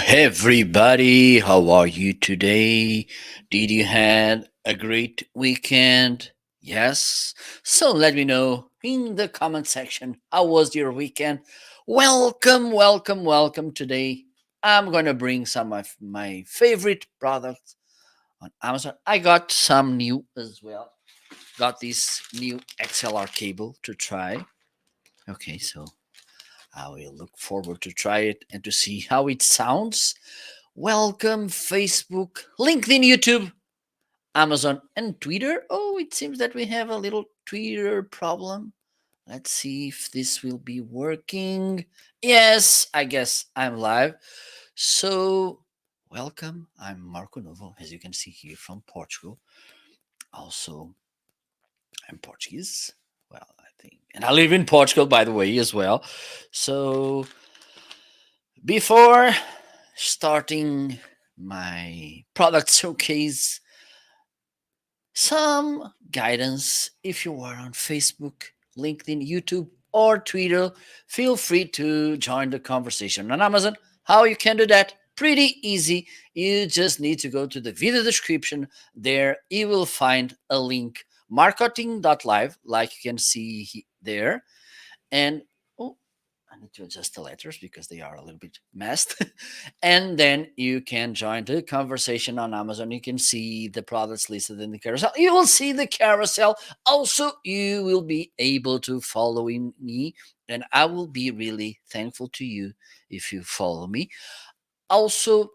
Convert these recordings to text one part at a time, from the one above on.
Everybody, how are you today? Did you had a great weekend? Yes. So let me know in the comment section how was your weekend? Welcome today. I'm going to bring some of my favorite products on Amazon. I got some new as well. Got this new XLR cable to try. Okay, so I will look forward to try it and to see how it sounds. Welcome, Facebook, LinkedIn, YouTube, Amazon, and Twitter. Oh, it seems that we have a little Twitter problem. Let's see if this will be working. Yes, I guess I'm live. So, welcome. I'm Marco Novo, as you can see here from Portugal. Also, I'm Portuguese. Well, I think. And I live in Portugal, by the way, as well. So, before starting my product showcase, some guidance. If you are on Facebook, LinkedIn, YouTube, or Twitter, feel free to join the conversation. On Amazon, how you can do that? Pretty easy. You just need to go to the video description. There you will find a link, marketing.live, like you can see there. And oh, I need to adjust the letters because they are a little bit messed. And then you can join the conversation on Amazon. You can see the products listed in the carousel. You will see the carousel. Also, you will be able to follow me, and I will be really thankful to you if you follow me. Also,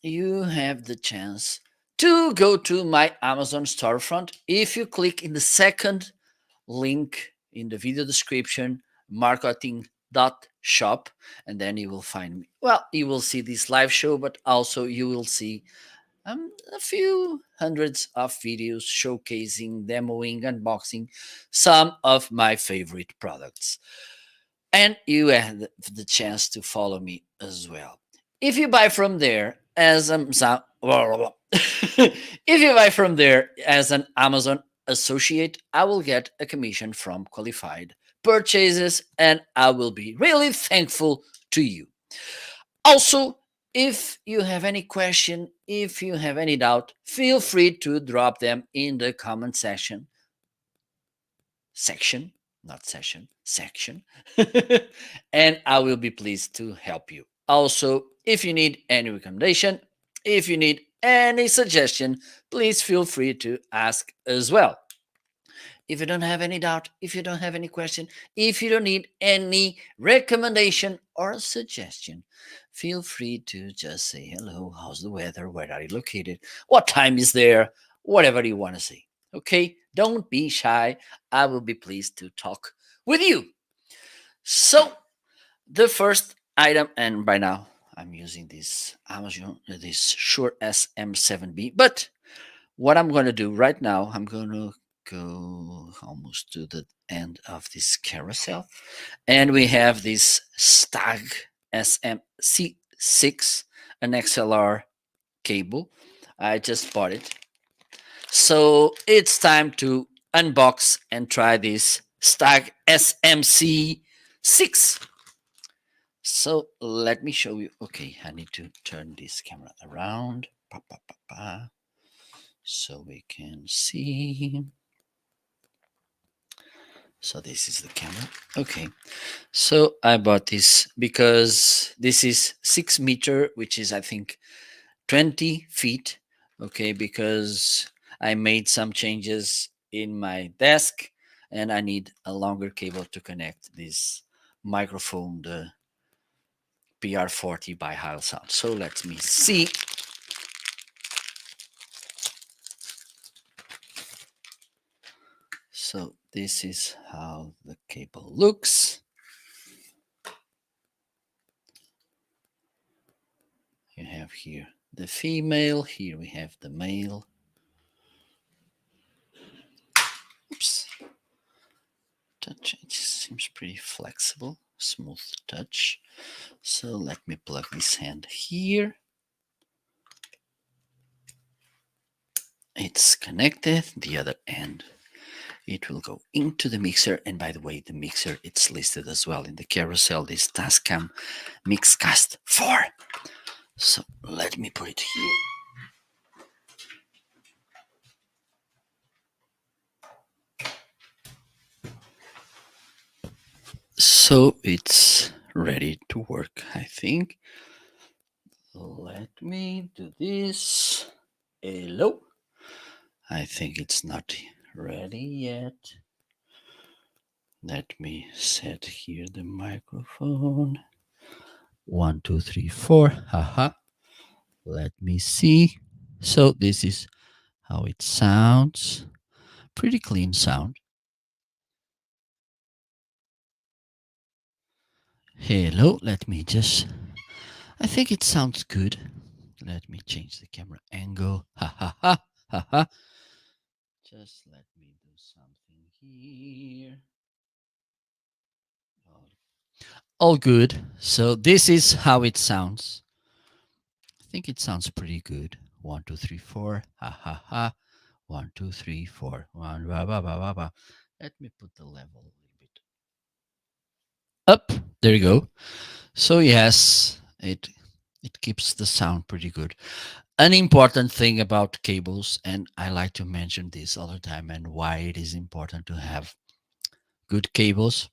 you have the chance to go to my Amazon storefront. If you click in the second link in the video description, marketing.shop, and then you will find me. Well, you will see this live show, but also you will see a few hundreds of videos showcasing, demoing, unboxing some of my favorite products. And you have the chance to follow me as well. If you buy from there as if you buy from there as an Amazon associate, I will get a commission from qualified purchases, and I will be really thankful to you. Also, if you have any question, if you have any doubt, feel free to drop them in the comment section, not session, section, and I will be pleased to help you. Also, if you need any recommendation, if you need any suggestion, please feel free to ask as well. If you don't have any doubt, if you don't have any question, if you don't need any recommendation or suggestion, feel free to just say hello, how's the weather, where are you located, what time is there, whatever you want to say. Okay? Don't be shy. I will be pleased to talk with you. So, the first item, and by now I'm using this Amazon, this Shure SM7B, but what I'm going to do right now, I'm going to go almost to the end of this carousel. And we have this Stag SMC6, an XLR cable. I just bought it. So it's time to unbox and try this Stag SMC6. So let me show you. Okay, I need to turn this camera around. So we can see. So this is the camera. Okay. So I bought this because this is 6 meter, which is I think 20 feet. Okay, because I made some changes in my desk and I need a longer cable to connect this microphone, the PR40 by Heil Sound. So let me see. So this is how the cable looks. You have here the female, here we have the male. Oops. Touch, it seems pretty flexible, smooth touch. So let me plug this hand here. It's connected, the other end. It will go into the mixer, and by the way, the mixer, it's listed as well in the carousel, this Tascam Mixcast 4. So let me put it here. So it's ready to work, I think. Let me do this. Hello. I think it's not ready yet. Let me set here the microphone. 1, 2, 3, 4. Haha. Let me see. So this is how it sounds. Pretty clean sound. Hello. Let me just. I think it sounds good. Let me change the camera angle. Ha ha ha ha ha. Just let me do something here. All good. So this is how it sounds. I think it sounds pretty good. 1, 2, 3, 4. Ha ha ha. 1, 2, 3, 4. One, ba, ba, ba, ba, ba. Let me put the level a little bit up. There you go. So yes, it keeps the sound pretty good. An important thing about cables, and I like to mention this all the time, and why it is important to have good cables.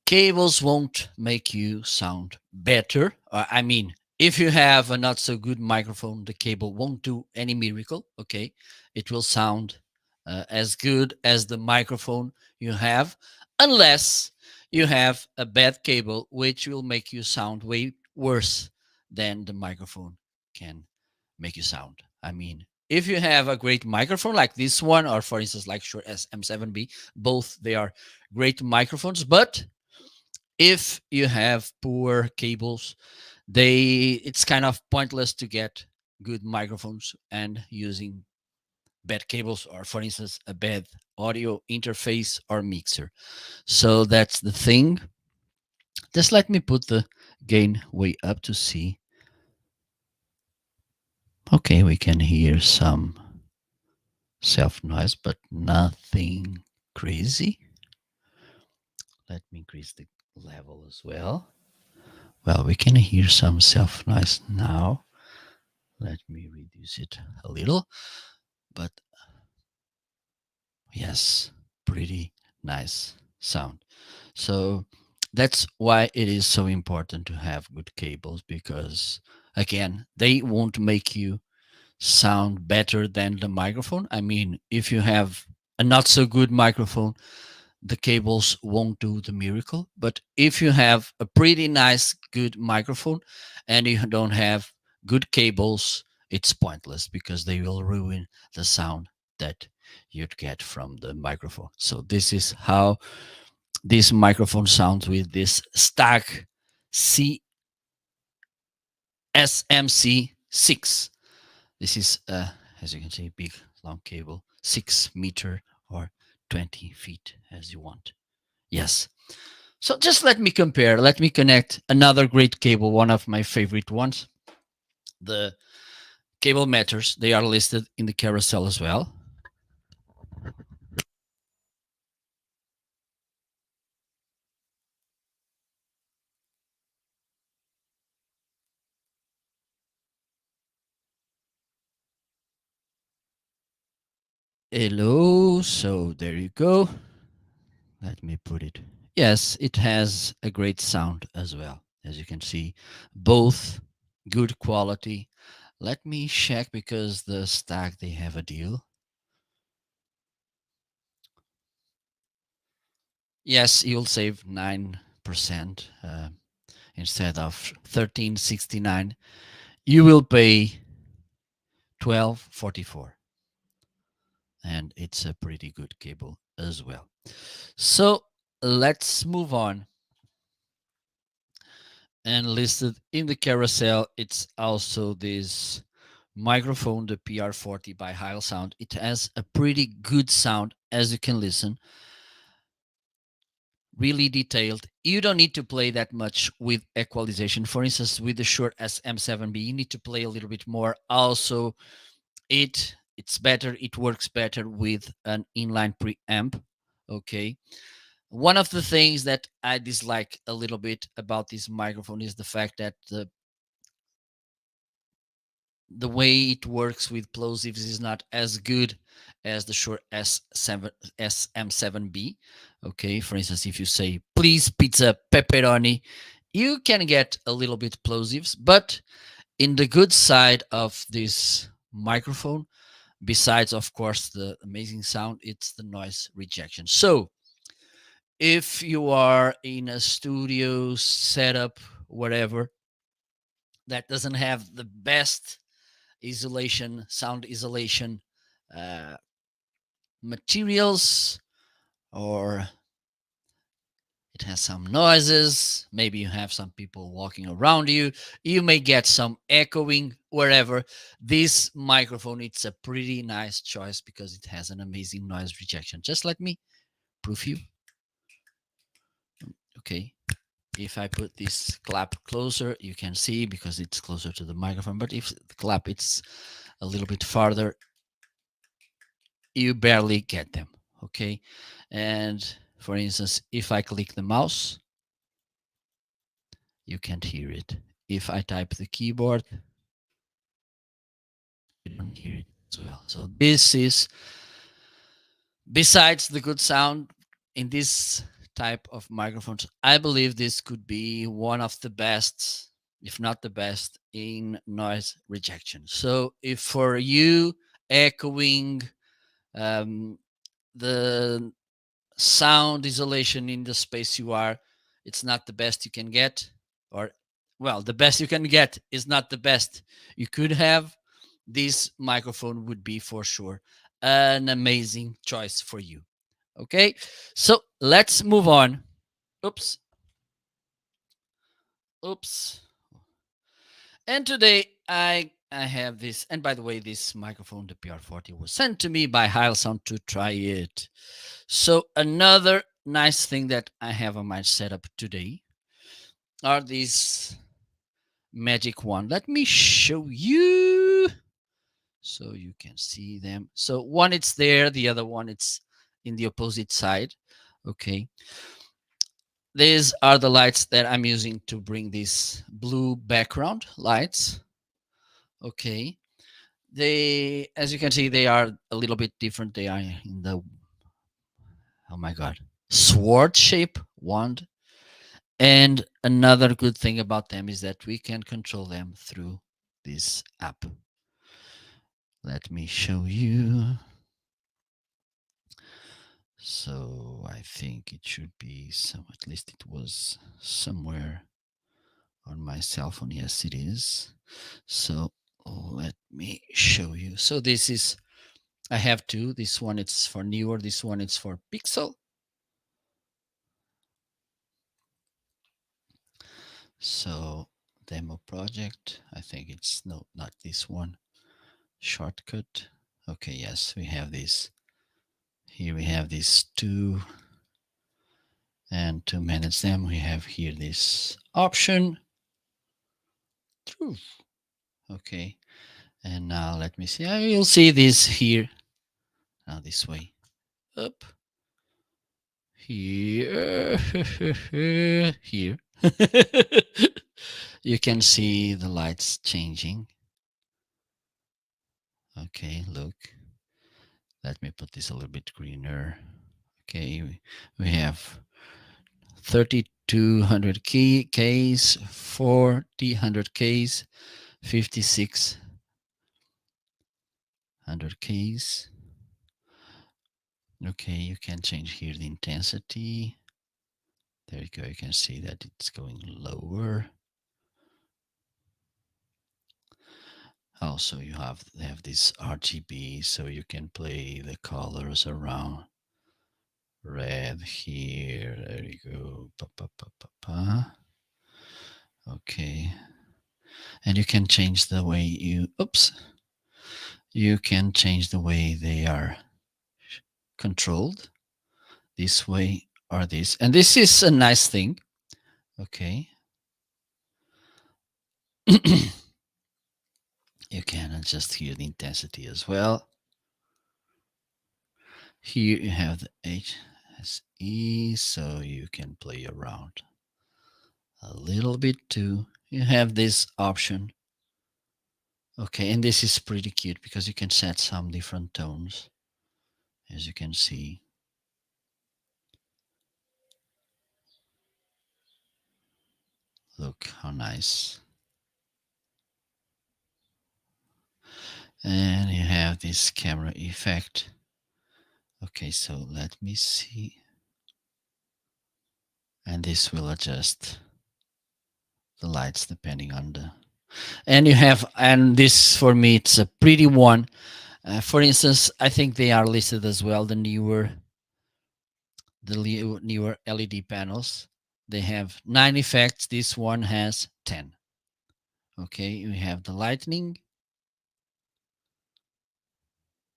Cables won't make you sound better. I mean, if you have a not so good microphone, the cable won't do any miracle. Okay, it will sound as good as the microphone you have, unless you have a bad cable, which will make you sound way worse than the microphone can make you sound. I mean, if you have a great microphone like this one, or for instance, like Shure SM7B, both they are great microphones, but if you have poor cables, it's kind of pointless to get good microphones and using bad cables, or for instance a bad audio interface or mixer. So that's the thing. Just let me put the gain way up to see. Okay, we can hear some self noise, but nothing crazy. Let me increase the level as well. Well, we can hear some self noise now. Let me reduce it a little, but yes, pretty nice sound. So that's why it is so important to have good cables, because again, they won't make you sound better than the microphone. I mean, if you have a not so good microphone, the cables won't do the miracle. But if you have a pretty nice, good microphone and you don't have good cables, it's pointless because they will ruin the sound that you'd get from the microphone. So this is how this microphone sounds with this Stag CSMC6. This is, as you can see, big long cable, 6 meter or 20 feet as you want. Yes. So just let me compare. Let me connect another great cable, one of my favorite ones. The cable matters. They are listed in the carousel as well. Hello. So there you go. Let me put it. Yes, it has a great sound as well. As you can see, both good quality. Let me check because the Stag, they have a deal. Yes, you'll save 9% instead of 13.69. You will pay 12.44, and it's a pretty good cable as well. So let's move on. And listed in the carousel, it's also this microphone, the PR40 by Heil Sound. It has a pretty good sound, as you can listen. Really detailed. You don't need to play that much with equalization. For instance, with the Shure SM7B, you need to play a little bit more. Also, it's better. It works better with an inline preamp. Okay. One of the things that I dislike a little bit about this microphone is the fact that the way it works with plosives is not as good as the Shure SM7B. Okay, for instance, if you say please pizza pepperoni, you can get a little bit plosives, but in the good side of this microphone, besides of course the amazing sound, it's the noise rejection. So if you are in a studio setup, whatever, that doesn't have the best isolation, sound isolation uh, materials, or it has some noises, maybe you have some people walking around you, you may get some echoing wherever. This microphone, it's a pretty nice choice because it has an amazing noise rejection. Just let me prove you. Okay, if I put this clap closer, you can see because it's closer to the microphone, but if the clap it's a little bit farther, you barely get them. Okay, and for instance, if I click the mouse, you can't hear it. If I type the keyboard, you don't hear it as well. So this is, besides the good sound in this type of microphones, I believe this could be one of the best, if not the best, in noise rejection. So if for you echoing, the sound isolation in the space you are, it's not the best you can get, or well, the best you can get is not the best you could have, this microphone would be for sure an amazing choice for you. Okay, so let's move on. Oops. Oops. And today I have this, and by the way, this microphone, the PR40, was sent to me by Heil Sound to try it. So another nice thing that I have on my setup today are these magic wand. Let me show you so you can see them. So one it's there, the other one it's in the opposite side. Okay, these are the lights that I'm using to bring these blue background lights. Okay, they, as you can see, they are a little bit different. They are in the, oh my god, sword shape wand. And another good thing about them is that we can control them through this app. Let me show you. So I think it should be some, at least it was somewhere on my cell phone. Yes, it is. So let me show you. So this is, I have two. This one it's for Neewer, this one it's for Pixel. So demo project, I think it's, no, not this one. Shortcut. Okay, yes, we have this. Here we have these two. And to manage them, we have here this option. Okay. And now let me see. You'll see this here. Now this way. Up. Here. Here. You can see the lights changing. Okay, look. Let me put this a little bit greener. Okay, we have 3200 Ks, 4000 Ks, 5600 Ks. Okay, you can change here the intensity. There you go. You can see that it's going lower. Also, you have this RGB, so you can play the colors around. Red here. There you go. Pa, pa, pa, pa, pa. Okay. And you can change the way you, oops. You can change the way they are controlled. This way or this. And this is a nice thing. Okay. You can adjust here the intensity as well. Here you have the HSE, so you can play around a little bit too. You have this option. Okay, and this is pretty cute because you can set some different tones, as you can see. Look how nice. And you have this camera effect. Okay, so let me see. And this will adjust the lights depending on the. And you have, and this for me, it's a pretty one. For instance, I think they are listed as well, the newer LED panels. They have 9 effects. This one has 10. Okay, we have the lightning.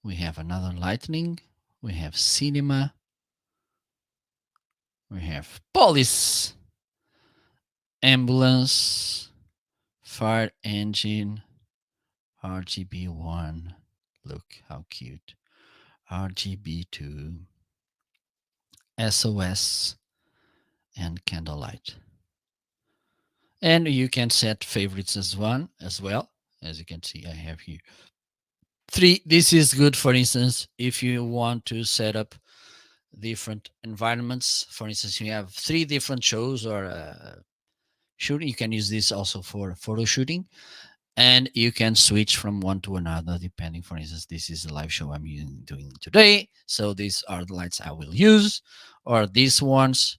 We have another lightning. We have cinema. We have police, ambulance, fire engine, RGB1. Look how cute. RGB2, SOS, and candlelight. And you can set favorites as well. As you can see, I have here 3. This is good, for instance, if you want to set up different environments. For instance, you have 3 different shows or shooting. You can use this also for photo shooting, and you can switch from one to another depending. For instance, this is a live show I'm doing today, so these are the lights I will use, or these ones,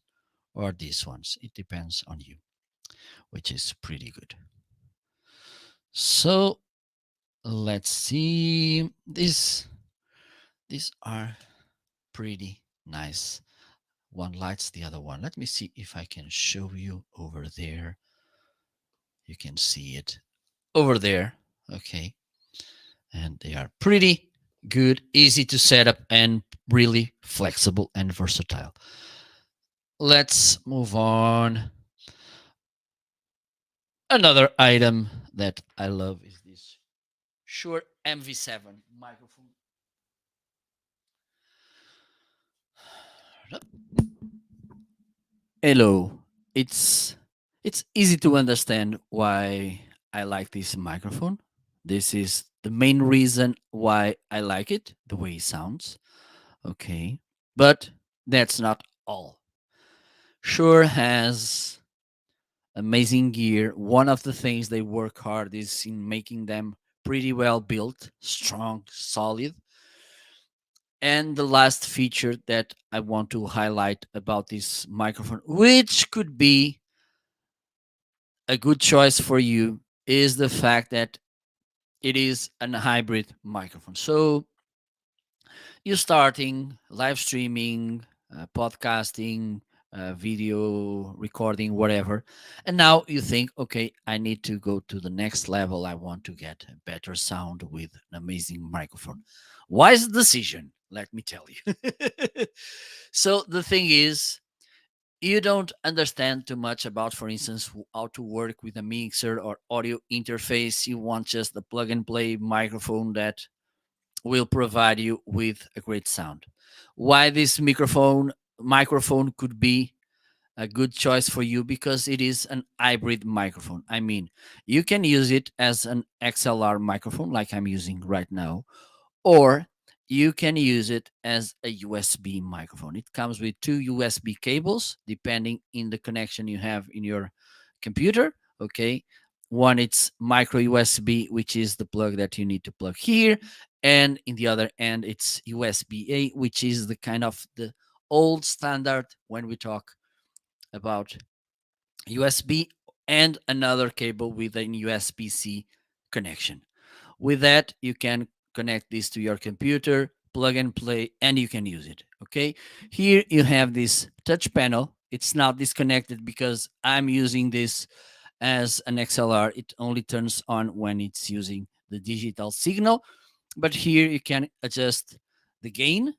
or these ones. It depends on you, which is pretty good. So let's see. These are pretty nice. One lights the other one. Let me see if I can show you over there. You can see it over there. Okay. And they are pretty good, easy to set up, and really flexible and versatile. Let's move on. Another item that I love is this Shure MV7 microphone. Hello. It's it's easy to understand why I like this microphone. This is the main reason why I like it, the way it sounds. Okay. But that's not all. Shure has amazing gear. One of the things they work hard is in making them pretty well built, strong, solid. And the last feature that I want to highlight about this microphone, which could be a good choice for you, is the fact that it is an hybrid microphone. So you starting live streaming, podcasting, video recording, whatever, and now you think, okay, I need to go to the next level. I want to get a better sound with an amazing microphone. Wise decision, let me tell you. So the thing is, you don't understand too much about, for instance, how to work with a mixer or audio interface. You want just the plug and play microphone that will provide you with a great sound. Why this microphone could be a good choice for you, because it is an hybrid microphone. I mean, you can use it as an XLR microphone like I'm using right now, or you can use it as a USB microphone. It comes with 2 USB cables depending in the connection you have in your computer. Okay, one it's micro USB, which is the plug that you need to plug here, and in the other end it's USB A, which is the kind of the old standard when we talk about USB, and another cable with an USB C connection. With that, you can connect this to your computer, plug and play, and you can use it. Okay. Here you have this touch panel. It's not disconnected because I'm using this as an XLR. It only turns on when it's using the digital signal. But here you can adjust the gain.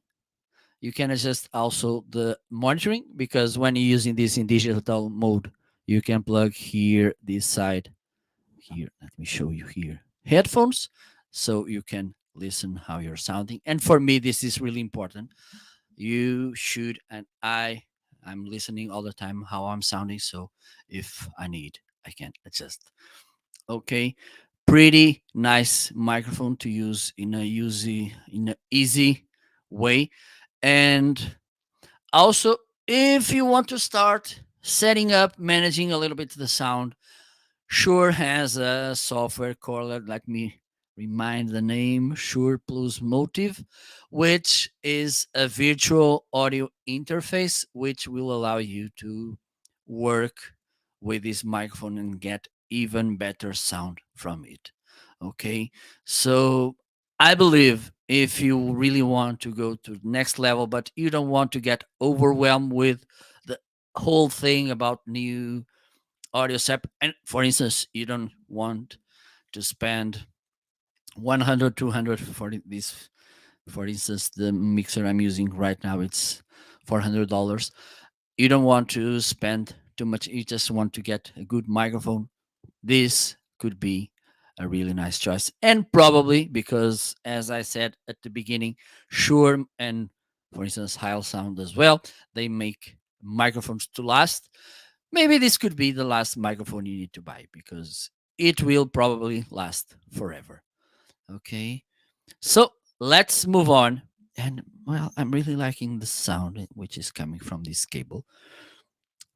You can adjust also the monitoring, because when you're using this in digital mode, you can plug here this side here. Let me show you here. Headphones, so you can listen how you're sounding. And for me, this is really important. You should, and I'm listening all the time how I'm sounding. So if I need, I can adjust. Okay. pretty nice microphone to use in a easy way. And also, if you want to start setting up, managing a little bit the sound, Shure has a software called, let me remind the name, Shure Plus Motive, which is a virtual audio interface which will allow you to work with this microphone and get even better sound from it. Okay, so I believe if you really want to go to the next level, but you don't want to get overwhelmed with the whole thing about new audio set, and for instance you don't want to spend 100, 200 for this. For instance, the mixer I'm using right now, it's $400. You don't want to spend too much, you just want to get a good microphone. This could be a really nice choice. And probably because, as I said at the beginning, Shure and, for instance, Heil Sound as well, they make microphones to last. Maybe this could be the last microphone you need to buy because it will probably last forever. Okay. So let's move on. And well, I'm really liking the sound which is coming from this cable.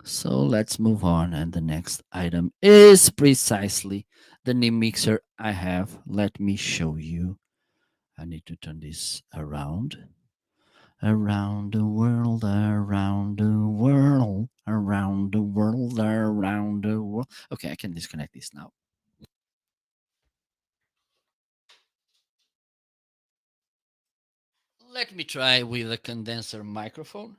So let's move on. And the next item is precisely the new mixer I have. Let me show you. I need to turn this around. Around the world, around the world, around the world, around the world. Okay, I can disconnect this now. Let me try with a condenser microphone.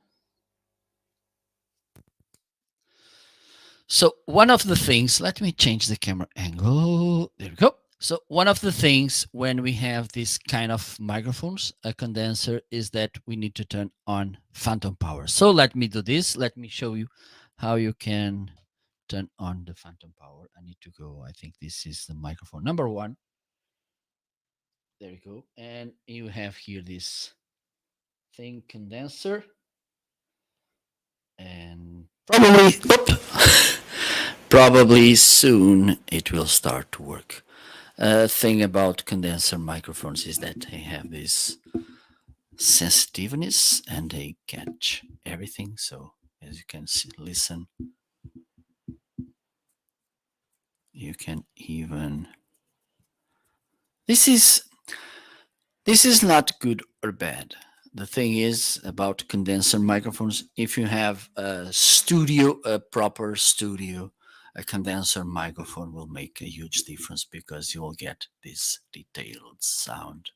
So one of the things, let me change the camera angle. There we go. So one of the things when we have this kind of microphones, a condenser, is that we need to turn on phantom power. So let me do this. Let me show you how you can turn on the phantom power. I need to go. I think this is the microphone number one. There you go. And you have here this thing condenser. And probably, probably soon it will start to work. Thing about condenser microphones is that they have this sensitiveness and they catch everything. So as you can see, listen, you can even. This is this is not good or bad. The thing is about condenser microphones. If you have a studio, a proper studio, a condenser microphone will make a huge difference because you will get this detailed sound,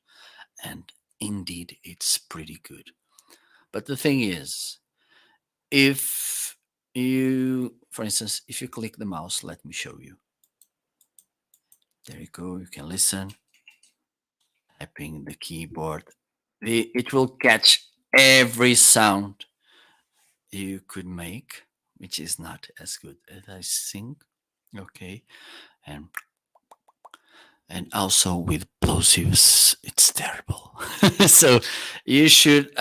and indeed it's pretty good. But the thing is, if you, for instance, if you click the mouse, let me show you. There you go. You can listen. Tapping the keyboard, it will catch every sound you could make, which is not as good as I think. Okay, and also with plosives, it's terrible. So you should,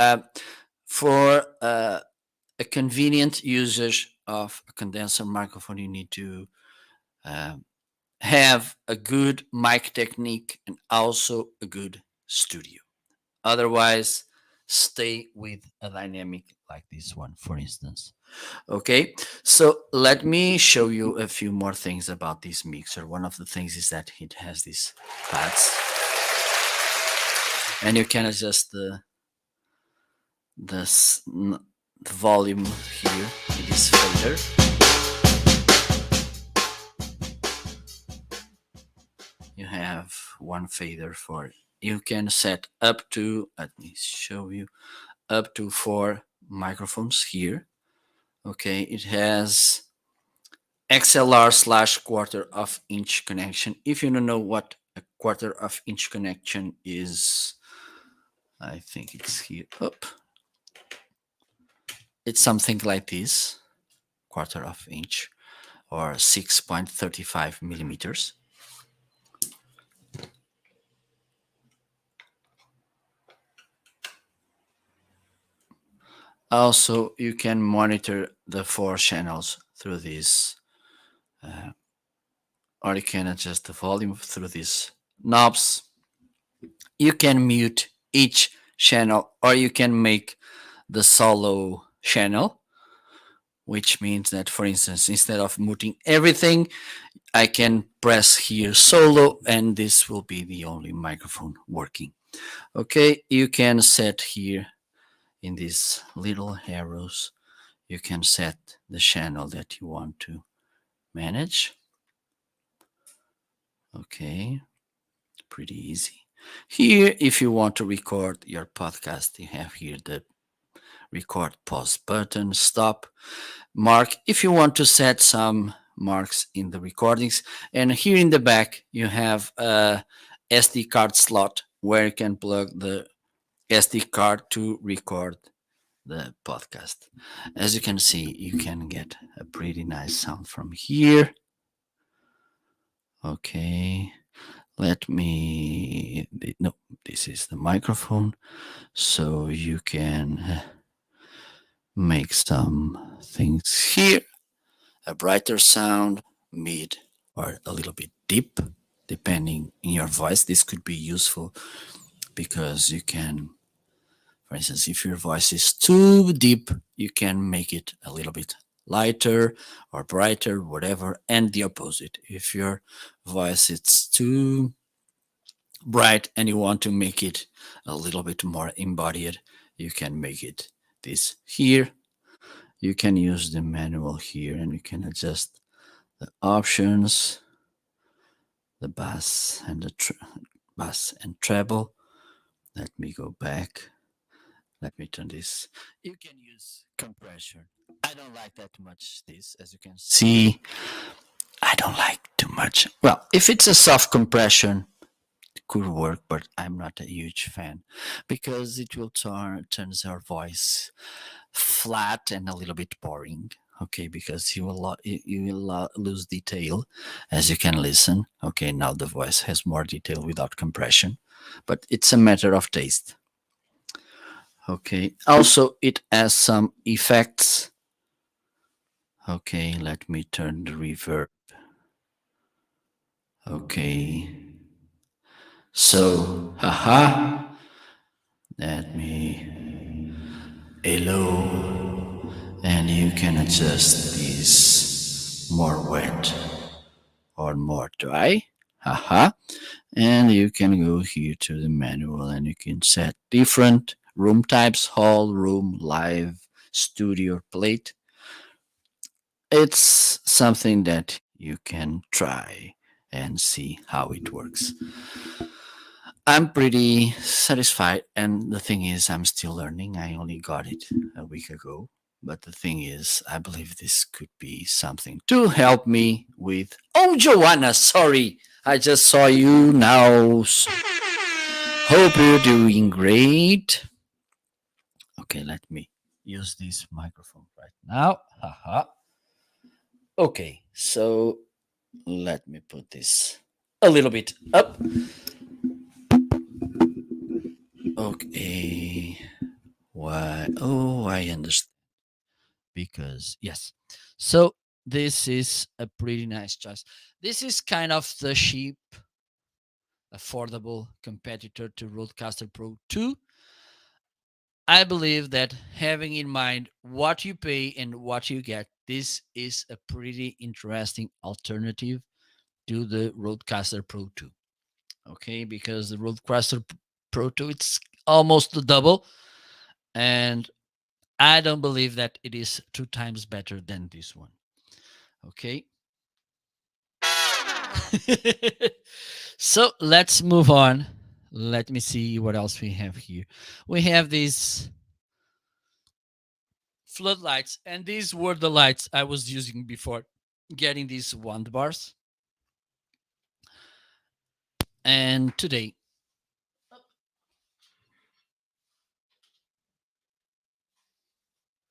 for a convenient usage of a condenser microphone, you need to uh, have a good mic technique and also a good studio. Otherwise, stay with a dynamic like this one, for instance. Okay, so let me show you a few more things about this mixer. One of the things is that it has these pads, and you can adjust the volume here in this fader. You have one fader for it. You can set up to, let me show you, up to 4 microphones here. Okay, it has XLR slash quarter of inch connection. If you don't know what a quarter of inch connection is, I think it's here. Up. It's something like this, quarter of inch or 6.35 millimeters. Also, you can monitor the 4 channels through this or you can adjust the volume through these knobs. You can mute each channel, or you can make the solo channel, which means that, for instance, instead of muting everything, I can press here solo, and this will be the only microphone working. Okay, you can set here in these little arrows, you can set the channel that you want to manage. Okay, pretty easy. Here, if you want to record your podcast, you have here the record pause button, stop, mark, if you want to set some marks in the recordings. And here in the back, you have a SD card slot where you can plug the SD card to record the podcast. As you can see, you can get a pretty nice sound from here. Okay, let me, no, this is the microphone. So you can make some things here, a brighter sound, mid, or a little bit deep, depending in your voice. This could be useful because you can, for instance, if your voice is too deep, you can make it a little bit lighter or brighter, whatever, and the opposite. If your voice is too bright and you want to make it a little bit more embodied, you can make it this here. You can use the manual here and you can adjust the options, the bass and the bass and treble. Let me go back. Let me turn this. You can use compression. I don't like that much this, as you can see. I don't like too much. Well, if it's a soft compression, it could work, but I'm not a huge fan because it will turns our voice flat and a little bit boring. Okay, because you will lose detail as you can listen. Okay, now the voice has more detail without compression, but it's a matter of taste. Okay, also it has some effects. Okay, let me turn the reverb. Okay, so haha, let me hello, and you can adjust this more wet or more dry. Haha. And you can go here to the manual and you can set different room types: hall, room, live, studio, plate. It's something that you can try and see how it works. I'm pretty satisfied, and the thing is, I'm still learning. I only got it a week ago. But the thing is, I believe this could be something to help me with. Oh, Joanna, sorry. I just saw you now. Hope you're doing great. Okay, let me use this microphone right now. Haha. Okay, so let me put this a little bit up. Okay. Why? Oh, I understand. Because, yes. So this is a pretty nice choice. This is kind of the cheap, affordable competitor to Rodecaster Pro 2. I believe that having in mind what you pay and what you get, this is a pretty interesting alternative to the Rodecaster Pro 2. Okay, because the Rodecaster Pro 2, it's almost the double, and I don't believe that it is 2 times better than this one. Okay. So let's move on. Let me see what else we have here. We have these floodlights, and these were the lights I was using before getting these wand bars. And today,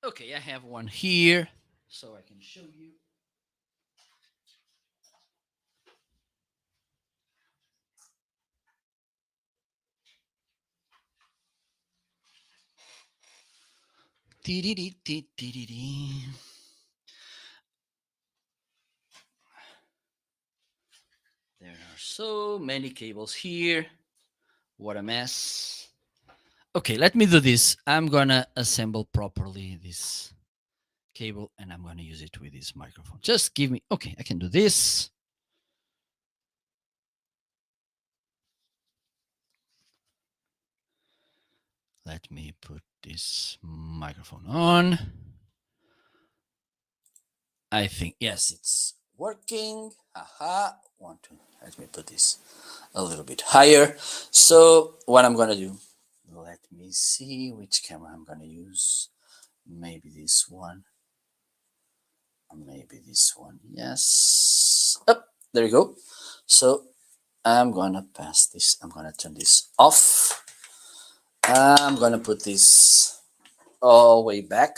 okay, I have one here so I can show you. so many cables here. What a mess. Okay, let me do this. I'm gonna assemble properly this cable and I'm gonna use it with this microphone. Just give me, okay, I can do this. Let me put this microphone on. I think, yes, it's working. Haha. Let me put this a little bit higher. So what I'm gonna do, let me see which camera I'm gonna use. Maybe this one. Maybe this one. Yes. Oh, there you go. So I'm gonna pass this. I'm gonna turn this off. I'm gonna put this all the way back.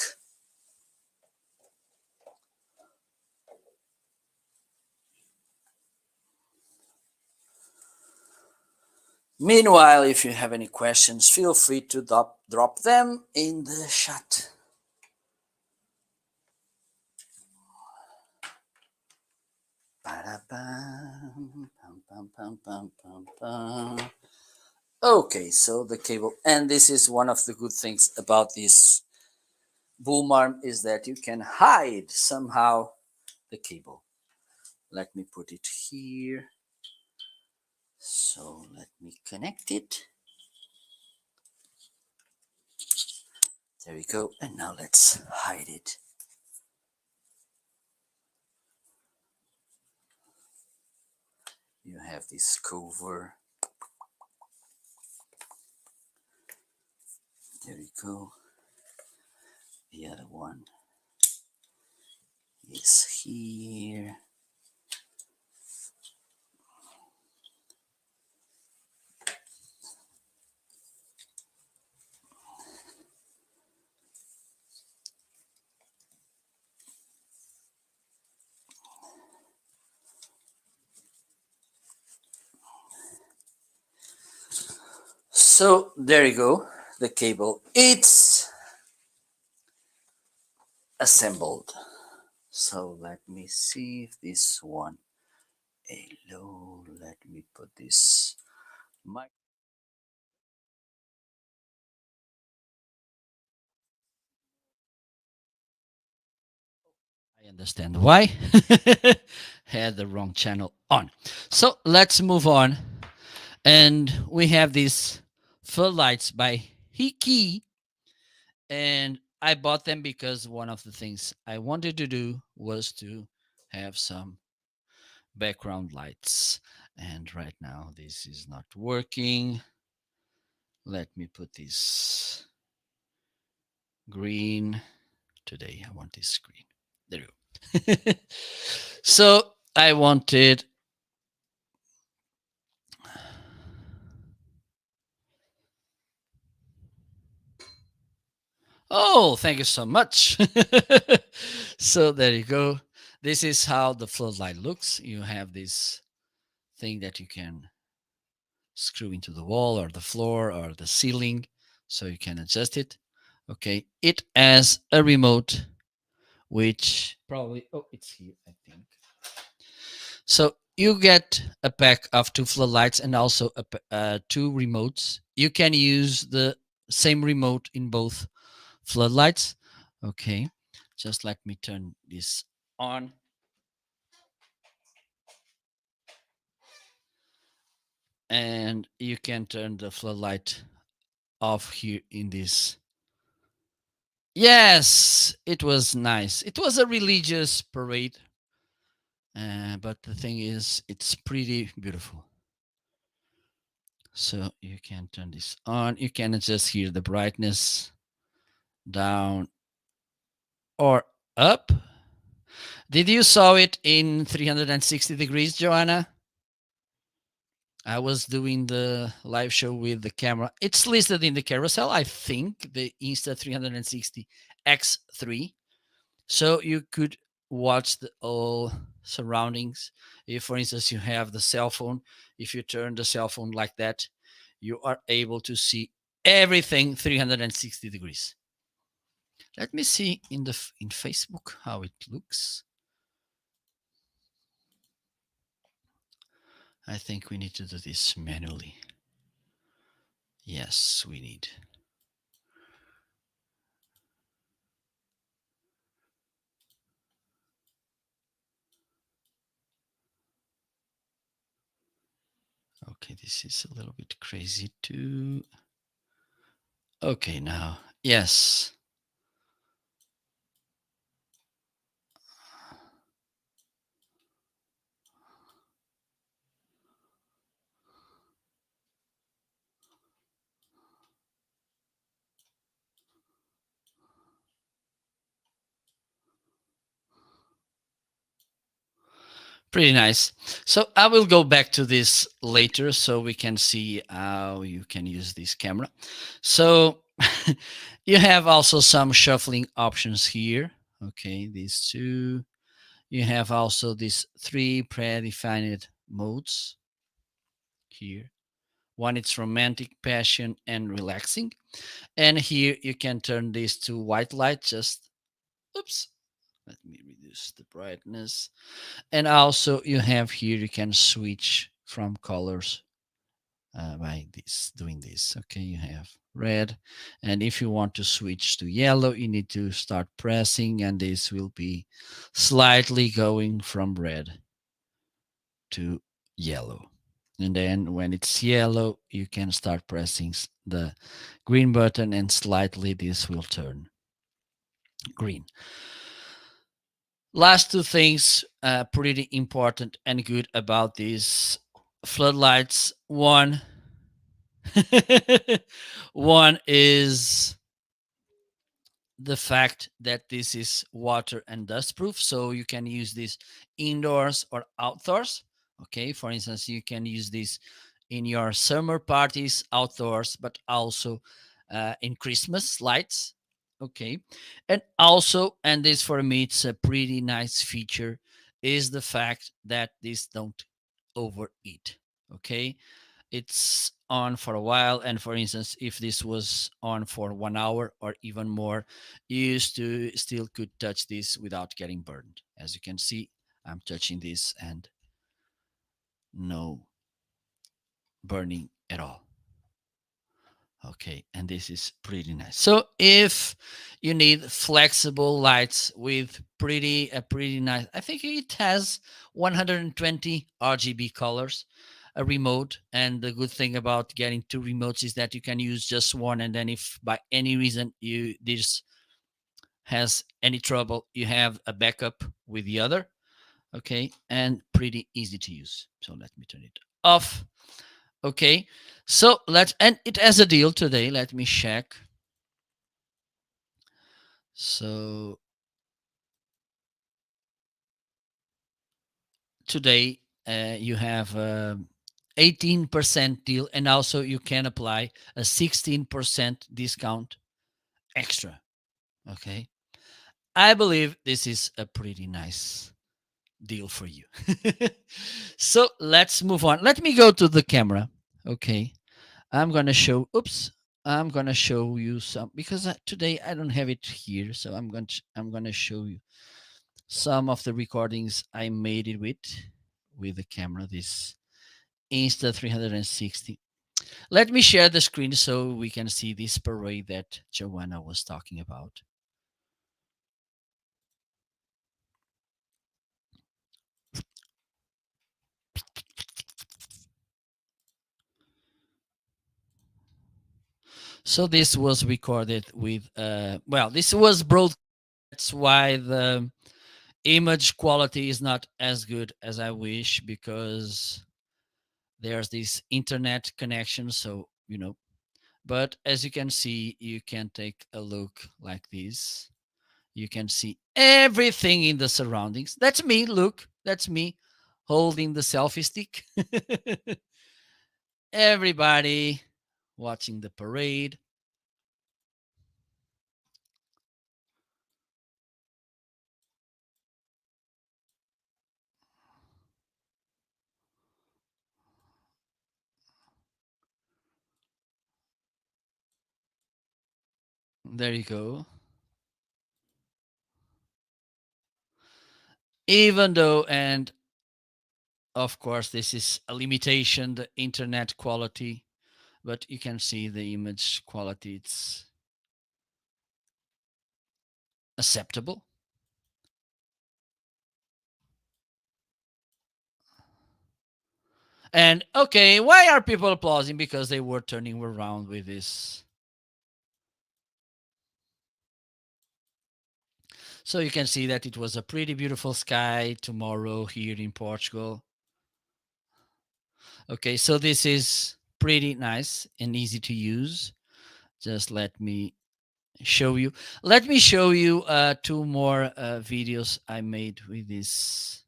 Meanwhile, if you have any questions, feel free to drop them in the chat. Okay, so the cable, and this is one of the good things about this boom arm is that you can hide somehow the cable. Let me put it here. So let me connect it. There we go. And now let's hide it. You have this cover. There we go. The other one is here. So there you go. The cable, it's assembled. So let me see if this one, hello, let me put this mic. I understand why. Had the wrong channel on. So let's move on. And we have these floodlights by Hiki. And I bought them because one of the things I wanted to do was to have some background lights. And right now this is not working. Let me put this green. Today I want this green. There you go. So I wanted Oh, thank you so much. So there you go. This is how the floodlight looks. You have this thing that you can screw into the wall or the floor or the ceiling so you can adjust it. Okay, it has a remote which probably, oh, it's here, I think. So you get a pack of two floodlights and also two remotes. You can use the same remote in both floodlights. Okay, just let me turn this on. And you can turn the floodlight off here in this. Yes, it was nice. It was a religious parade. But the thing is, it's pretty beautiful. So you can turn this on. You can adjust here the brightness down or up. Did you saw it in 360 degrees, Joanna? I was doing the live show with the camera. It's listed in the carousel, I think, the Insta360 X3. So you could watch the all surroundings. If, for instance, you have the cell phone, if you turn the cell phone like that, you are able to see everything 360 degrees. Let me see in Facebook how it looks. I think we need to do this manually. Yes, we need. Okay, this is a little bit crazy too. Okay, now, yes. Pretty nice. So I will go back to this later so we can see how you can use this camera. So you have also some shuffling options here. Okay, these two. You have also these three predefined modes here. One is romantic, passion, and relaxing. And here you can turn this to white light. Just, oops, let me reduce the brightness. And also you have here, you can switch from colors by this, doing this. Okay, you have red. And if you want to switch to yellow, you need to start pressing, and this will be slightly going from red to yellow. And then when it's yellow, you can start pressing the green button, and slightly this will turn green. Last two things pretty important and good about these floodlights. One is the fact that this is water and dust proof, so you can use this indoors or outdoors. Okay, for instance, you can use this in your summer parties outdoors, but also in Christmas lights. Okay, and also, and this for me it's a pretty nice feature, is the fact that these don't overheat. Okay, it's on for a while, and for instance, if this was on for 1 hour or even more, you used to still could touch this without getting burned. As you can see, I'm touching this and no burning at all. Okay, and this is pretty nice. So if you need flexible lights with pretty nice, I think it has 120 RGB colors, a remote. And the good thing about getting two remotes is that you can use just one, and then if by any reason you this has any trouble, you have a backup with the other. Okay, and pretty easy to use. So let me turn it off. Okay, so let's, and it has a deal today. Let me check. So today you have 18% deal, and also you can apply a 16% discount extra. Okay, I believe this is a pretty nice deal for you. So let's move on. Let me go to the camera. Okay, I'm gonna show. Oops, I'm gonna show you some, because today I don't have it here. So I'm gonna show you some of the recordings I made it with the camera. This Insta360. Let me share the screen so we can see this parade that Joanna was talking about. So this was recorded with well, this was broadcast. That's why the image quality is not as good as I wish, because there's this internet connection. So, but as you can see, you can take a look like this. You can see everything in the surroundings. That's me. Look, that's me holding the selfie stick. Everybody watching the parade. There you go. Even though, and Of course, this is a limitation, the internet quality, but you can see the image quality. It's acceptable. And okay, why are people applauding? Because they were turning around with this. So you can see that it was a pretty beautiful sky tomorrow here in Portugal. Okay, so this is pretty nice and easy to use. Just let me show you. Let me show you two more videos I made with this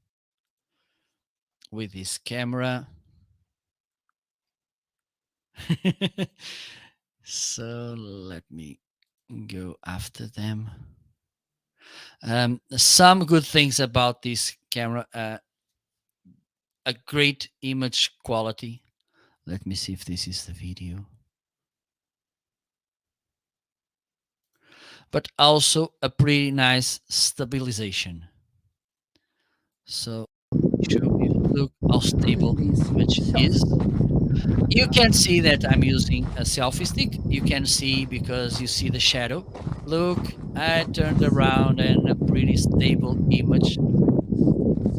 camera. So let me go after them. Some good things about this camera: a great image quality. Let me see if this is the video. But also a pretty nice stabilization. So show you, look how stable the image is. You can see that I'm using a selfie stick. You can see because you see the shadow. Look, I turned around and a pretty stable image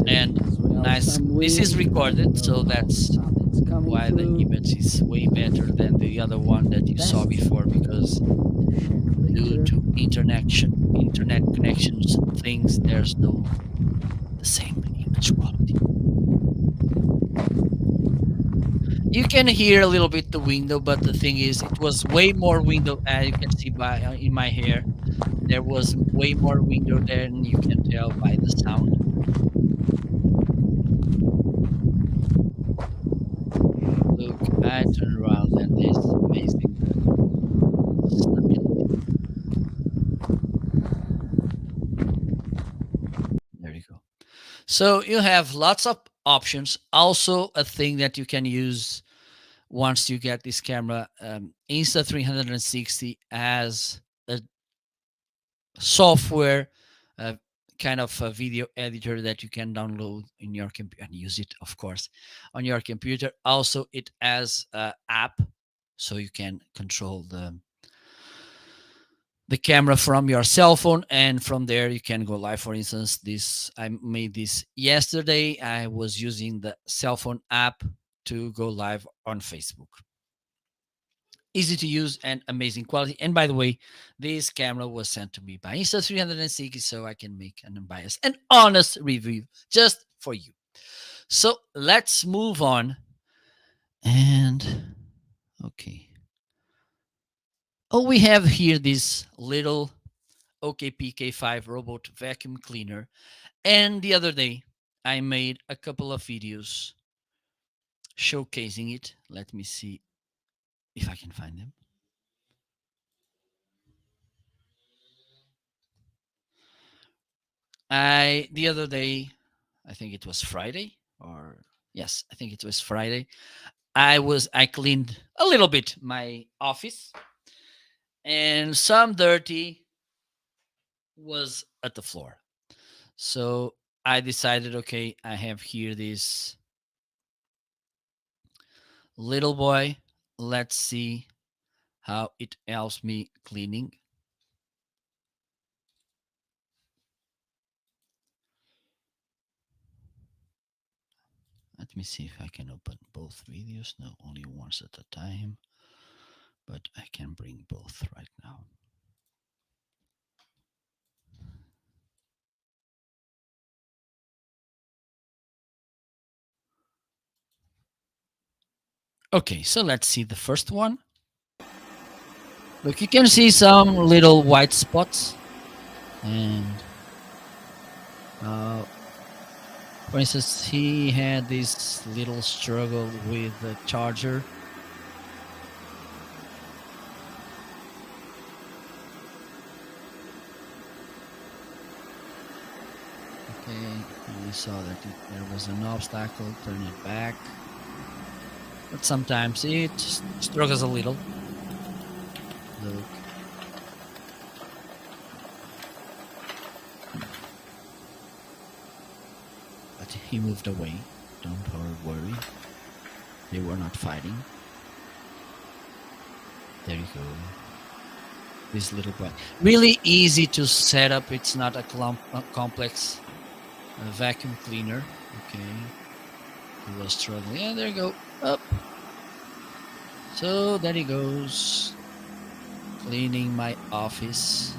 and nice. This is recorded, so that's why the image is way better than the other one that you saw before, because due to internet connections things, there's no the same image quality. You can hear a little bit the window, but the thing is, it was way more window. As you can see by in my hair, there was way more window than you can tell by the sound. Look, I turn around and it's amazing the stability. There you go. So you have lots of options. Also, a thing that you can use once you get this camera, Insta360 as a software, kind of a video editor that you can download in your computer and use it, of course, on your computer. Also, it has an app, so you can control the camera from your cell phone, and from there you can go live. For instance, this I made this yesterday. I was using the cell phone app to go live on Facebook. Easy to use and amazing quality. And by the way, this camera was sent to me by Insta360, so I can make an unbiased and honest review just for you. So let's move on. And okay. Oh, we have here this little OKPK5 robot vacuum cleaner. And the other day, I made a couple of videos showcasing it. Let me see if I can find them. The other day, I think it was Friday, or yes, I think it was Friday. I cleaned a little bit my office, and some dirty was at the floor. So I decided, okay, I have here this little boy. Let's see how it helps me cleaning. Let me see if I can open both videos. No, only once at a time, but I can bring both right now. Okay, so let's see the first one. Look, you can see some little white spots, and for instance, he had this little struggle with the charger. Okay, and we saw that there was an obstacle, turn it back. But sometimes it struggles a little. Look. But he moved away. don't worry. They were not fighting. There you go. This little part. Really easy to set up. It's not a complex vacuum cleaner. Okay. He was struggling. Yeah, there you go. Up. So there he goes. Cleaning my office.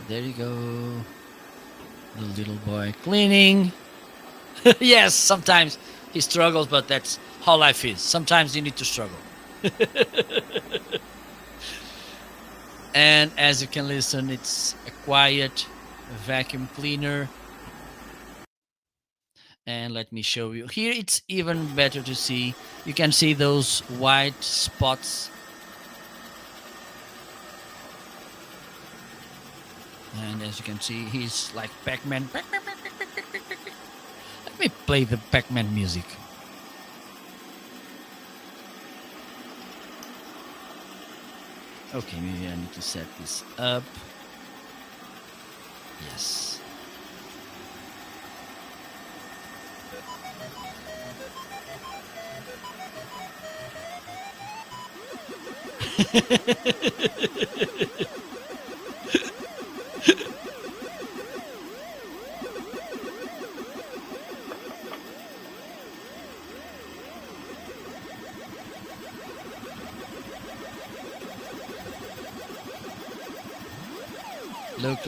There you go. The little boy cleaning. Yes, sometimes he struggles, but that's how life is. Sometimes you need to struggle. And as you can listen, it's a quiet vacuum cleaner. And let me show you. Here it's even better to see. You can see those white spots. And as you can see, he's like Pac-Man. Let me play the Pac-Man music. Okay, maybe I need to set this up. Yes.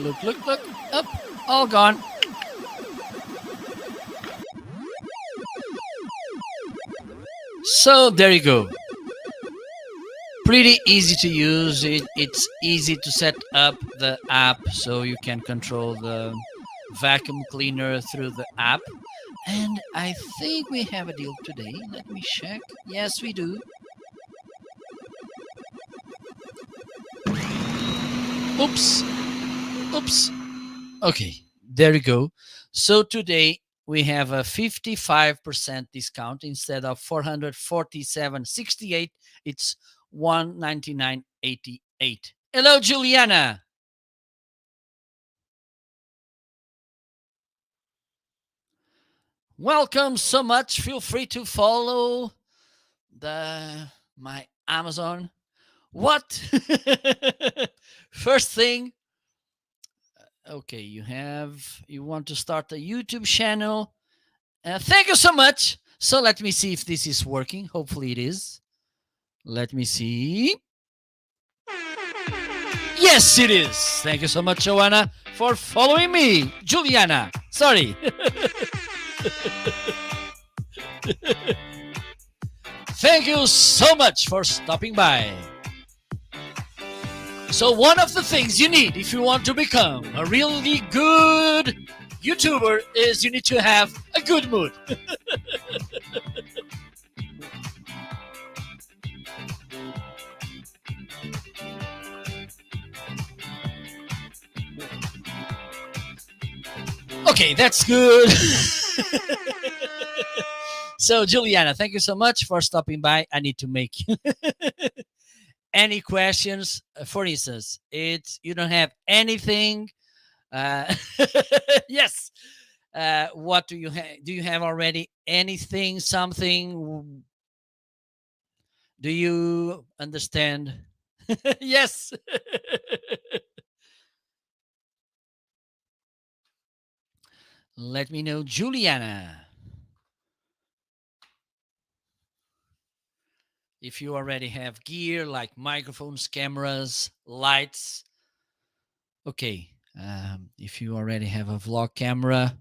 Look, up, all gone. So there you go. Pretty easy to use. It's easy to set up the app so you can control the vacuum cleaner through the app. And I think we have a deal today. Let me check. Yes, we do. Oops. Okay, there you go. So today we have a 55% discount instead of 447.68. It's 199.88. Hello, Juliana. Welcome so much. Feel free to follow my Amazon. What? First thing, okay, you want to start a YouTube channel. Thank you so much. So let me see if this is working. Hopefully it is. Let me see. Yes, it is. Thank you so much, Joanna, for following me. Juliana, sorry. Thank you so much for stopping by. So one of the things you need if you want to become a really good YouTuber is you need to have a good mood. Okay, that's good. So Juliana, thank you so much for stopping by. I need to make any questions. For instance, it's you don't have anything. Yes. What do you have? Do you have already anything? Something? Do you understand? Yes. Let me know, Juliana. If you already have gear like microphones, cameras, lights. Okay. If you already have a vlog camera.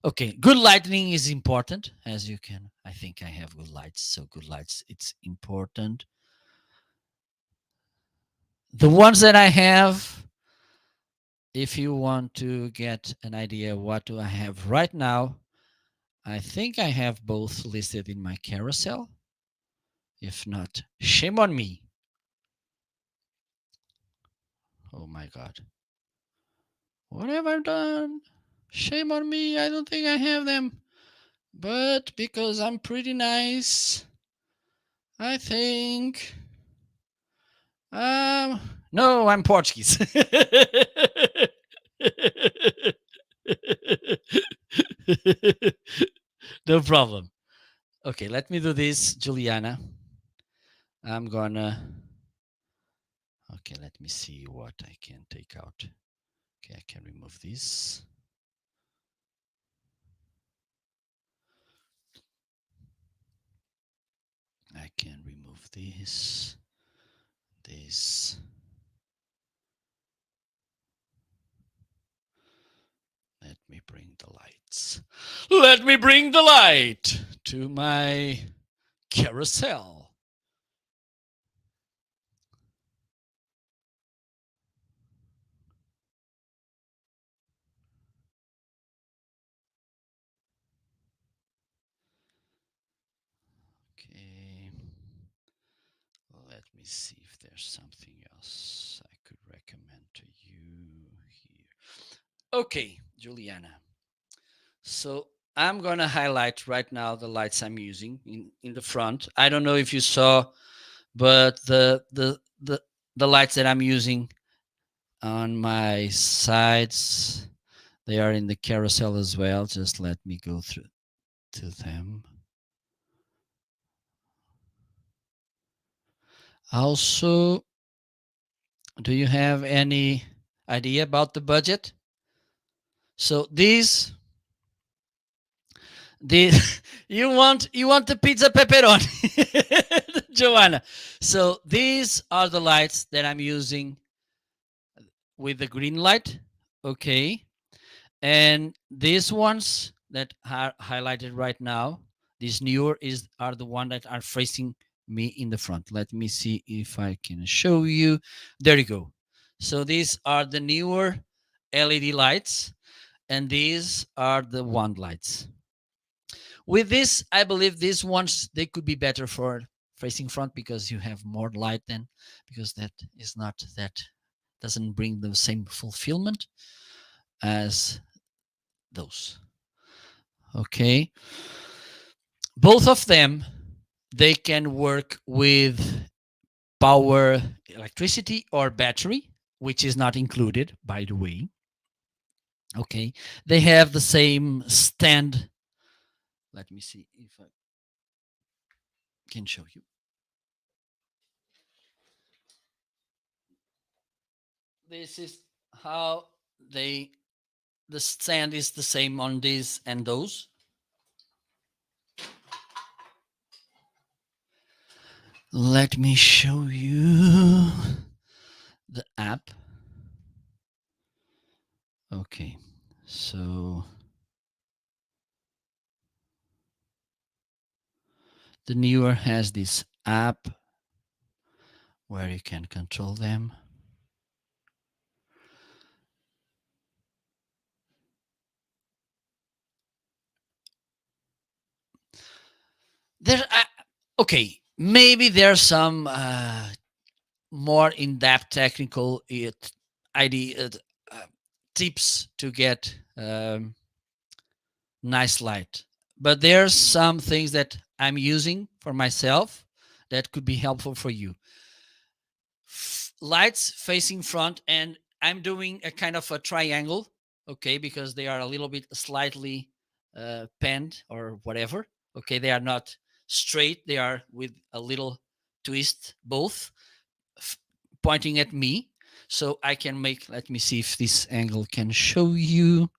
Okay. Good lighting is important, as you can. I think I have good lights. So good lights, it's important. The ones that I have, if you want to get an idea what do I have right now, I think I have both listed in my carousel. If not, shame on me. Oh my God. What have I done? Shame on me. I don't think I have them. But because I'm pretty nice, I think. Um, no, I'm Portuguese. No problem. Okay, let me do this, Juliana. I'm gonna. Okay, let me see what I can take out. Okay, I can remove this. I can remove this. This. Let me bring the lights. Let me bring the light to my carousel. Okay. Let me see if there's something else I could recommend to you here. Okay, Juliana. So I'm gonna highlight right now the lights I'm using in the front. I don't know if you saw, but the lights that I'm using on my sides, they are in the carousel as well. Just let me go through to them. Also, do you have any idea about the budget? So these you want the pizza pepperoni, Joanna. So these are the lights that I'm using with the green light. Okay. And these ones that are highlighted right now, these newer are the one that are facing me in the front. Let me see if I can show you. There you go. So these are the newer LED lights, and these are the wand lights. With this, I believe these ones they could be better for facing front because you have more light then, because that doesn't bring the same fulfillment as those. Okay. Both of them, they can work with power, electricity, or battery, which is not included, by the way. Okay. They have the same stand. Let me see if I can show you. This is how the stand is the same on these and those. Let me show you the app. Okay, so the newer has this app where you can control them. There, okay, maybe there's some more in-depth technical idea tips to get nice light, but there's some things that I'm using for myself that could be helpful for you. Lights facing front, and I'm doing a kind of a triangle, okay, because they are a little bit slightly penned or whatever. Okay, they are not straight, they are with a little twist, both f- pointing at me. So I can make, let me see if this angle can show you.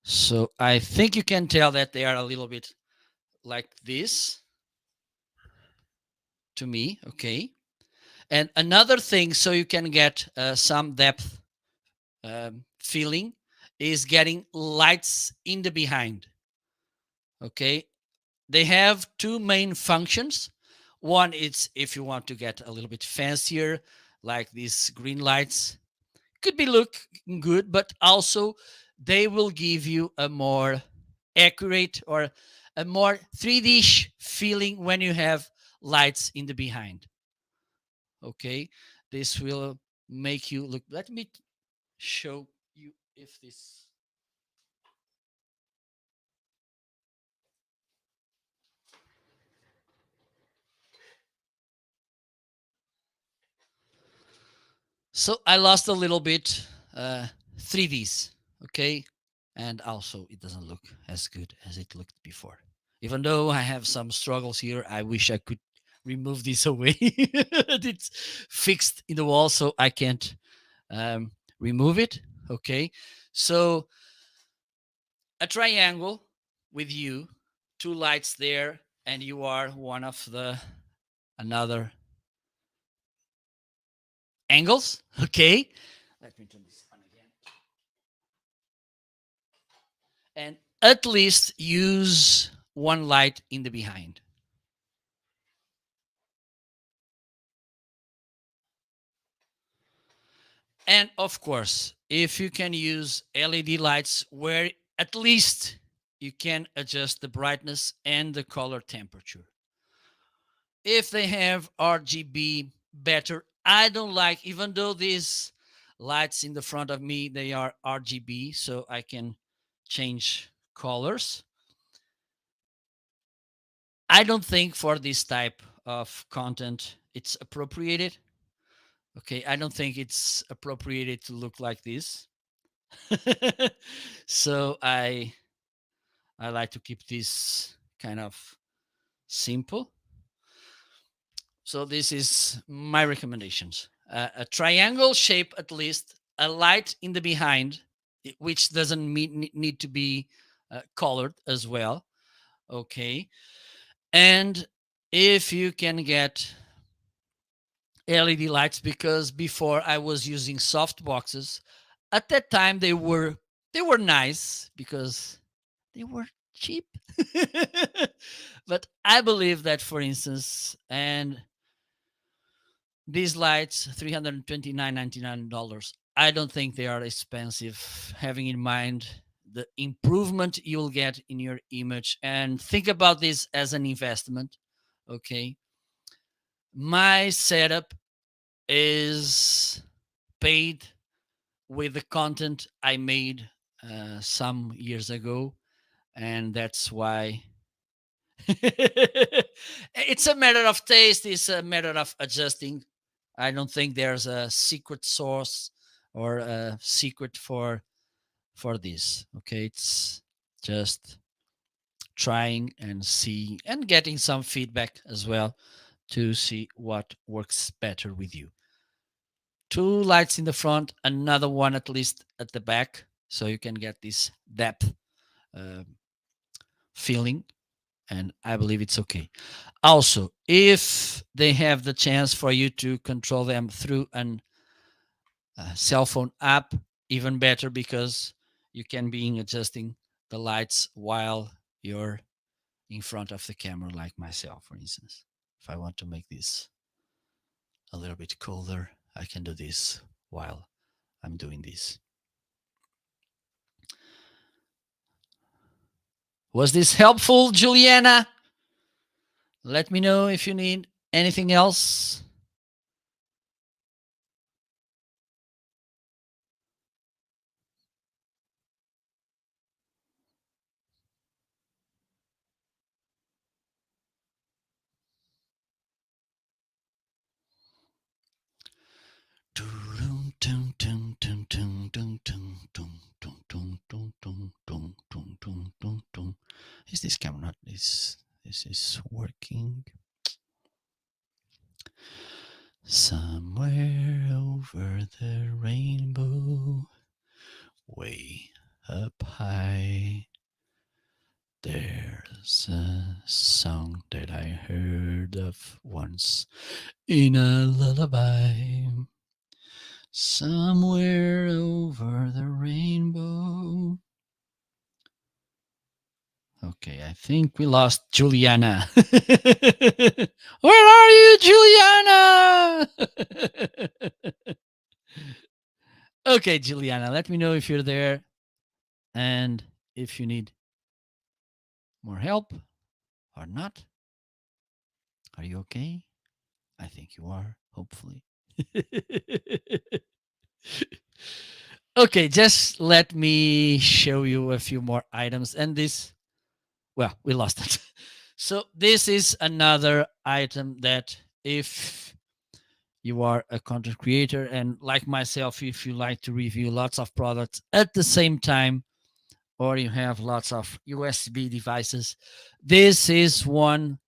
So I think you can tell that they are a little bit like this to me. Okay. And another thing, so you can get some depth feeling, is getting lights in the behind. Okay. They have two main functions. One is if you want to get a little bit fancier, like these green lights, could be looking good, but also they will give you a more accurate or a more 3D feeling when you have lights in the behind. Okay, this will make you look. Let me show you if this. So I lost a little bit 3Ds, okay? And also it doesn't look as good as it looked before. Even though I have some struggles here, I wish I could remove this away. It's fixed in the wall, so I can't remove it, okay? So a triangle with you, two lights there, and you are one of the another angles, okay? Let me turn this on again. And at least use one light in the behind. And of course, if you can use LED lights where at least you can adjust the brightness and the color temperature. If they have RGB, better. I don't like, even though these lights in the front of me, they are RGB, so I can change colors. I don't think for this type of content it's appropriated. Okay, I don't think it's appropriated to look like this. So I like to keep this kind of simple. So this is my recommendations. A triangle shape at least, a light in the behind, which doesn't need to be colored as well. Okay. And if you can get LED lights, because before I was using soft boxes, at that time they were nice because they were cheap. But I believe that, for instance, and these lights, $329.99. I don't think they are expensive, having in mind the improvement you'll get in your image. And think about this as an investment. Okay. My setup is paid with the content I made some years ago. And that's why it's a matter of taste, it's a matter of adjusting. I don't think there's a secret source or a secret for this. Okay, it's just trying and see and getting some feedback as well to see what works better with you. Two lights in the front, another one at least at the back, so you can get this depth uh, feeling, and I believe it's okay. Also, if they have the chance for you to control them through an cell phone app, even better, because you can be adjusting the lights while you're in front of the camera, like myself, for instance. If I want to make this a little bit colder, I can do this while I'm doing this. Was this helpful, Juliana? Let me know if you need anything else. Is this camera not this is working? Somewhere over the rainbow, way up high, there's a song that I heard of once in a lullaby. Somewhere over the rainbow. Okay, I think we lost Juliana. Where are you, Juliana? Okay, Juliana, let me know if you're there and if you need more help or not. Are you okay? I think you are, hopefully. Okay, just let me show you a few more items. And this, well, we lost it. So this is another item that if you are a content creator, and like myself, if you like to review lots of products at the same time, or you have lots of USB devices, this is one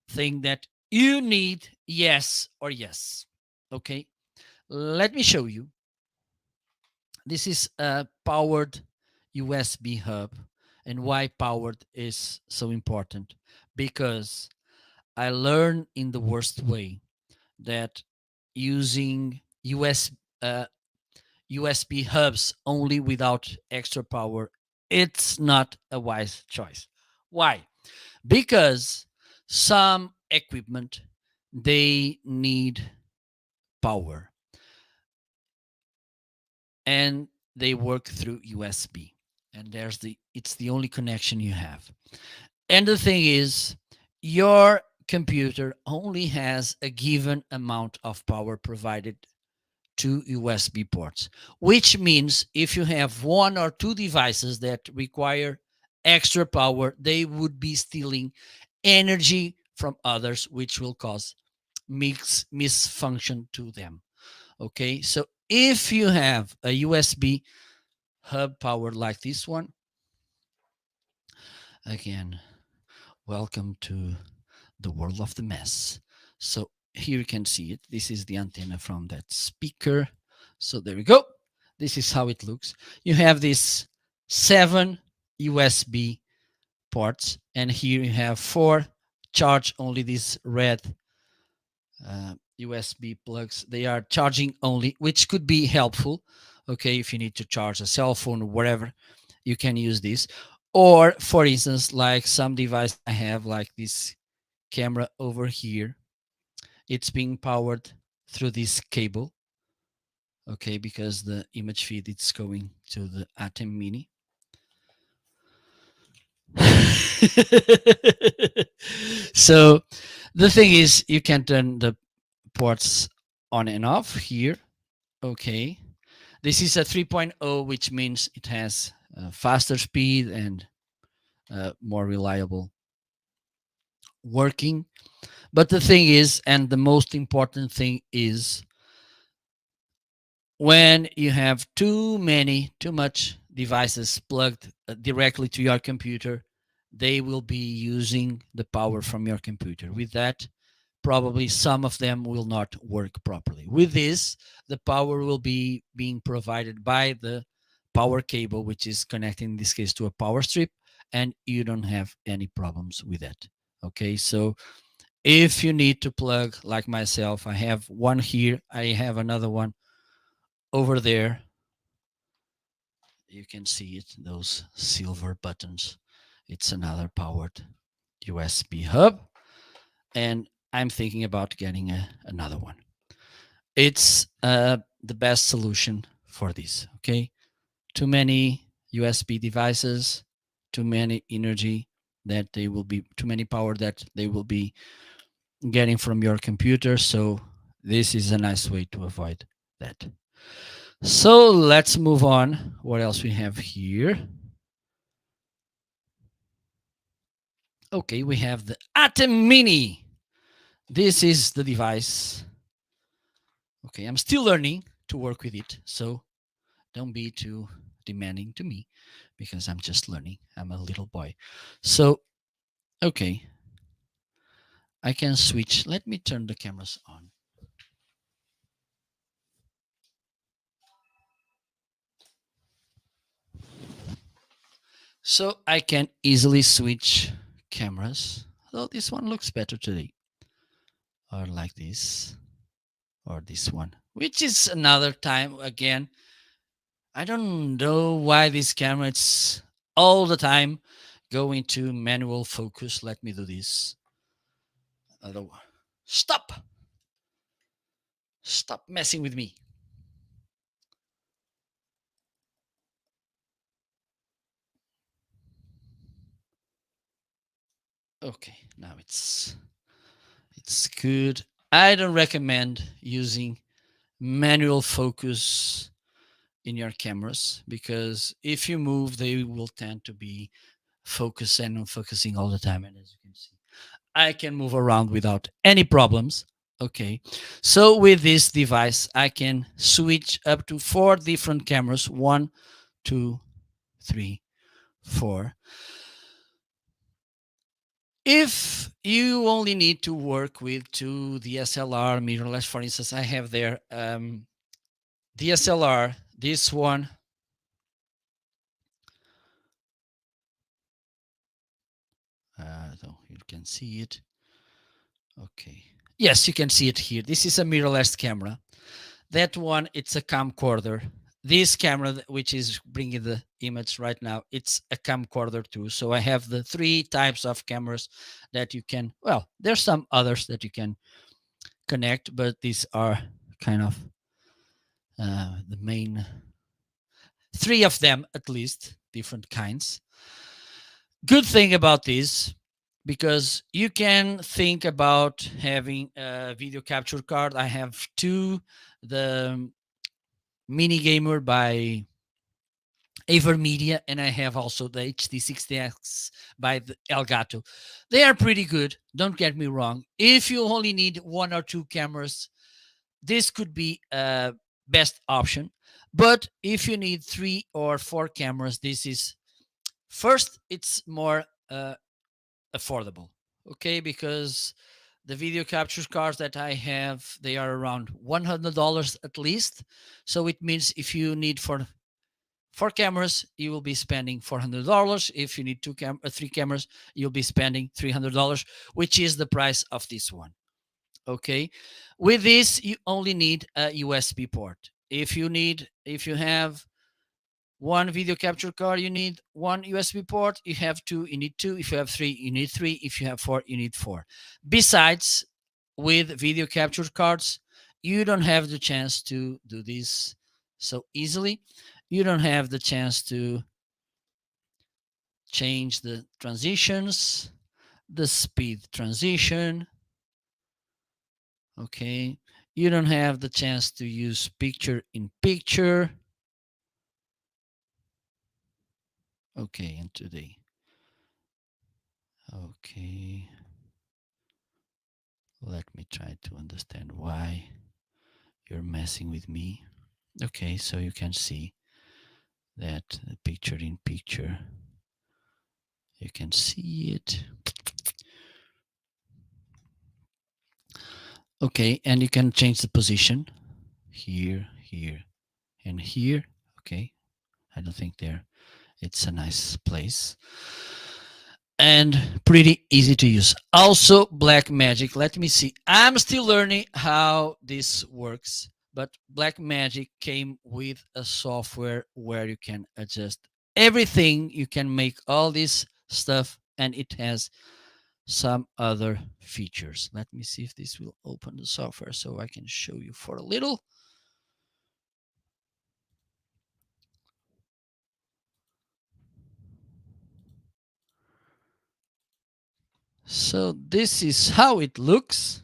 thing that you need, yes or yes. Okay, let me show you. This is a powered USB hub. And why powered is so important? Because I learned in the worst way that using uh, USB hubs only without extra power, it's not a wise choice. Why? Because some equipment, they need power, and they work through USB. And it's the only connection you have. And the thing is, your computer only has a given amount of power provided to USB ports, which means if you have one or two devices that require extra power, they would be stealing energy from others, which will cause misfunction to them. Okay, so if you have a USB hub powered like this one, again, welcome to the world of the mess. So here you can see it. This is the antenna from that speaker. So there we go. This is how it looks. You have these 7 USB ports, and here you have 4 charge only. These red USB plugs, they are charging only, which could be helpful. Okay, if you need to charge a cell phone or whatever, you can use this. Or for instance, like some device I have, like this camera over here, it's being powered through this cable. Okay, because the image feed it's going to the Atem Mini. So the thing is, you can turn the ports on and off here. Okay, this is a 3.0, which means it has faster speed and more reliable working. But the thing is, and the most important thing is, when you have too much devices plugged directly to your computer, they will be using the power from your computer. With that, probably some of them will not work properly. With this, the power will be being provided by the power cable, which is connecting in this case to a power strip, and you don't have any problems with that. Okay, so if you need to plug, like myself, I have one here, I have another one over there. You can see it, those silver buttons. It's another powered USB hub, and I'm thinking about getting another one. It's the best solution for this. Okay, too many USB devices, too many energy that they will be, too many power that they will be getting from your computer. So this is a nice way to avoid that. So let's move on. What else we have here? Okay, we have the Atem Mini. This is the device. Okay, I'm still learning to work with it, so don't be too demanding to me because I'm just learning. I'm a little boy. So, okay, I can switch. Let me turn the cameras on. So I can easily switch cameras. Though this one looks better today. Or like this. Or this one. Which is another time again. I don't know why this camera it's all the time going to manual focus. Let me do this. Stop. Stop messing with me. Okay, now it's good. I don't recommend using manual focus in your cameras because if you move, they will tend to be focused and focusing all the time. And as you can see, I can move around without any problems. Okay, so with this device, I can switch up to 4 different cameras. 1, 2, 3, 4. If you only need to work with 2 DSLR mirrorless, for instance, I have there DSLR, this one. So you can see it. Okay. Yes, you can see it here. This is a mirrorless camera. That one, it's a camcorder. This camera, which is bringing the image right now, it's a camcorder too. So I have the 3 types of cameras that you can, well, there's some others that you can connect, but these are kind of the main 3 of them, at least, different kinds. Good thing about this, because you can think about having a video capture card. I have 2, the Mini Gamer by Avermedia, and I have also the HD60X by the Elgato. They are pretty good, don't get me wrong. If you only need 1 or 2 cameras, this could be a best option. But if you need 3 or 4 cameras, this is, first, it's more affordable, okay, because the video capture cards that I have, they are around $100 at least. So it means if you need for 4 cameras, you will be spending $400. If you need 3 cameras, you'll be spending $300, which is the price of this one. Okay, with this you only need a USB port. If you have 1 video capture card, you need 1 USB port. You have 2, you need 2. If you have 3, you need 3. If you have 4, you need 4. Besides, with video capture cards, you don't have the chance to do this so easily. You don't have the chance to change the transitions, the speed transition. Okay, you don't have the chance to use picture in picture. Okay, and today. Okay, let me try to understand why you're messing with me. Okay, so you can see that the picture in picture, you can see it. Okay, and you can change the position here, here, and here. Okay, I don't think there, it's a nice place and pretty easy to use. Also, Blackmagic. Let me see. I'm still learning how this works, but Blackmagic came with a software where you can adjust everything. You can make all this stuff, and it has some other features. Let me see if this will open the software so I can show you for a little. So this is how it looks.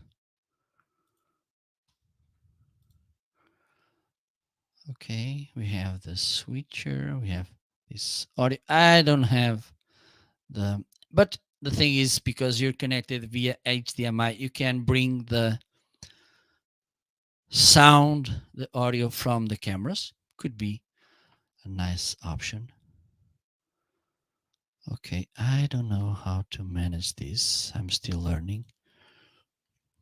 Okay, we have the switcher, we have this audio. I don't have the, but the thing is, because you're connected via HDMI, you can bring the sound, the audio from the cameras. Could be a nice option. Okay, I don't know how to manage this. I'm still learning.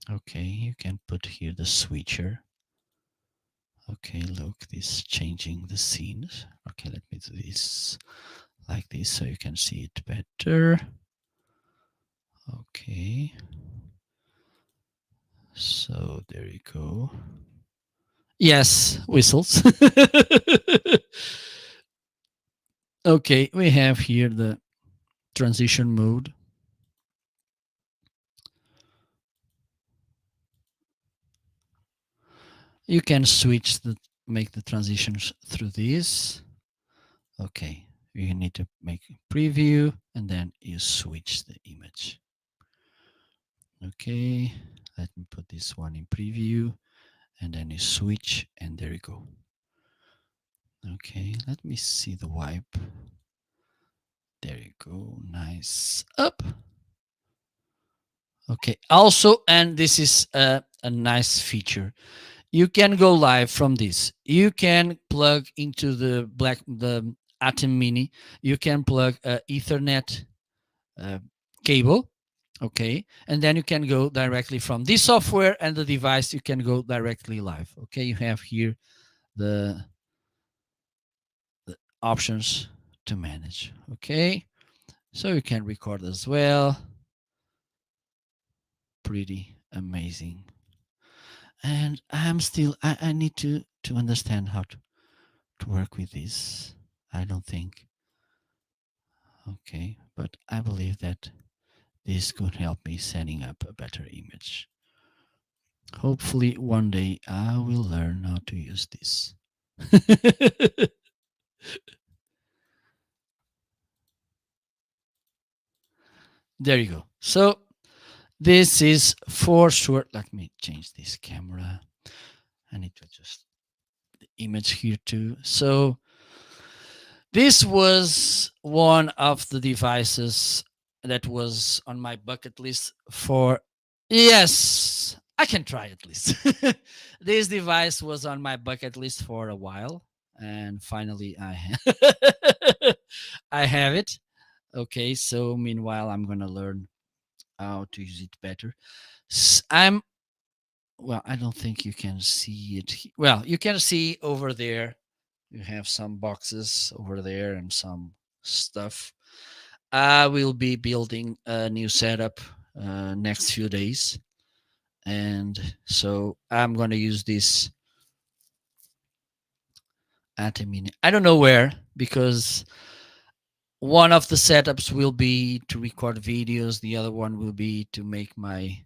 Okay, you can put here the switcher. Okay, look, this changing the scenes. Okay, let me do this like this so you can see it better. Okay. So there you go. Yes, whistles. Okay, we have here the transition mode. You can switch make the transitions through this. Okay, you need to make a preview and then you switch the image. Okay, let me put this one in preview and then you switch and there you go. Okay, let me see the wipe. There you go, nice. Up. Okay, also, and this is a nice feature. You can go live from this. You can plug into the Atom Mini. You can plug a Ethernet uh, cable, okay, and then you can go directly from this software and the device. You can go directly live. Okay, you have here the options to manage. Okay, so you can record as well. Pretty amazing. And I'm still I need to understand how to work with this. I don't think. Okay, but I believe that this could help me setting up a better image. Hopefully one day I will learn how to use this. There you go. So this is for sure. Let me change this camera. I need to adjust the image here too. So this was one of the devices that was on my bucket list for, yes, I can try at least. This device was on my bucket list for a while, and finally I have it. Okay, so meanwhile I'm going to learn how to use it better. I'm well, I don't think you can see it. Well, you can see over there. You have some boxes over there and some stuff. I will be building a new setup next few days, and so I'm going to use this Atomini. I don't know where, because one of the setups will be to record videos, the other one will be to make my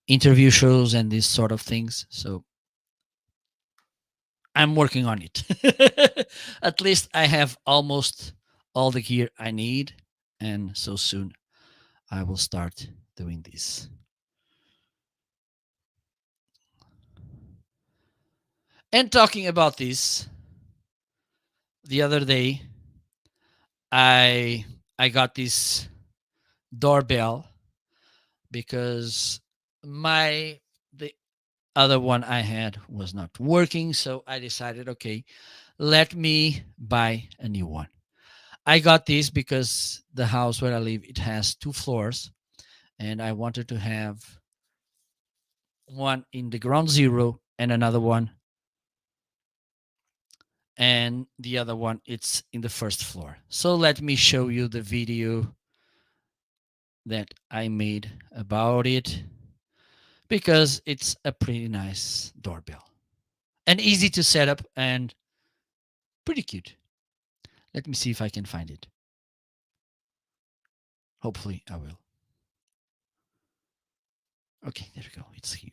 interview shows and these sort of things. So I'm working on it. At least I have almost all the gear I need, and so soon I will start doing this. And talking about this, the other day I I got this doorbell because the other one I had was not working, so I decided, okay, let me buy a new one. I got this because the house where I live, it has 2 floors, and I wanted to have one in the ground zero and another one, and the other one it's in the first floor. So let me show you the video that I made about it, because it's a pretty nice doorbell and easy to set up and pretty cute. Let me see if I can find it. Hopefully I will. Okay, there we go. It's here.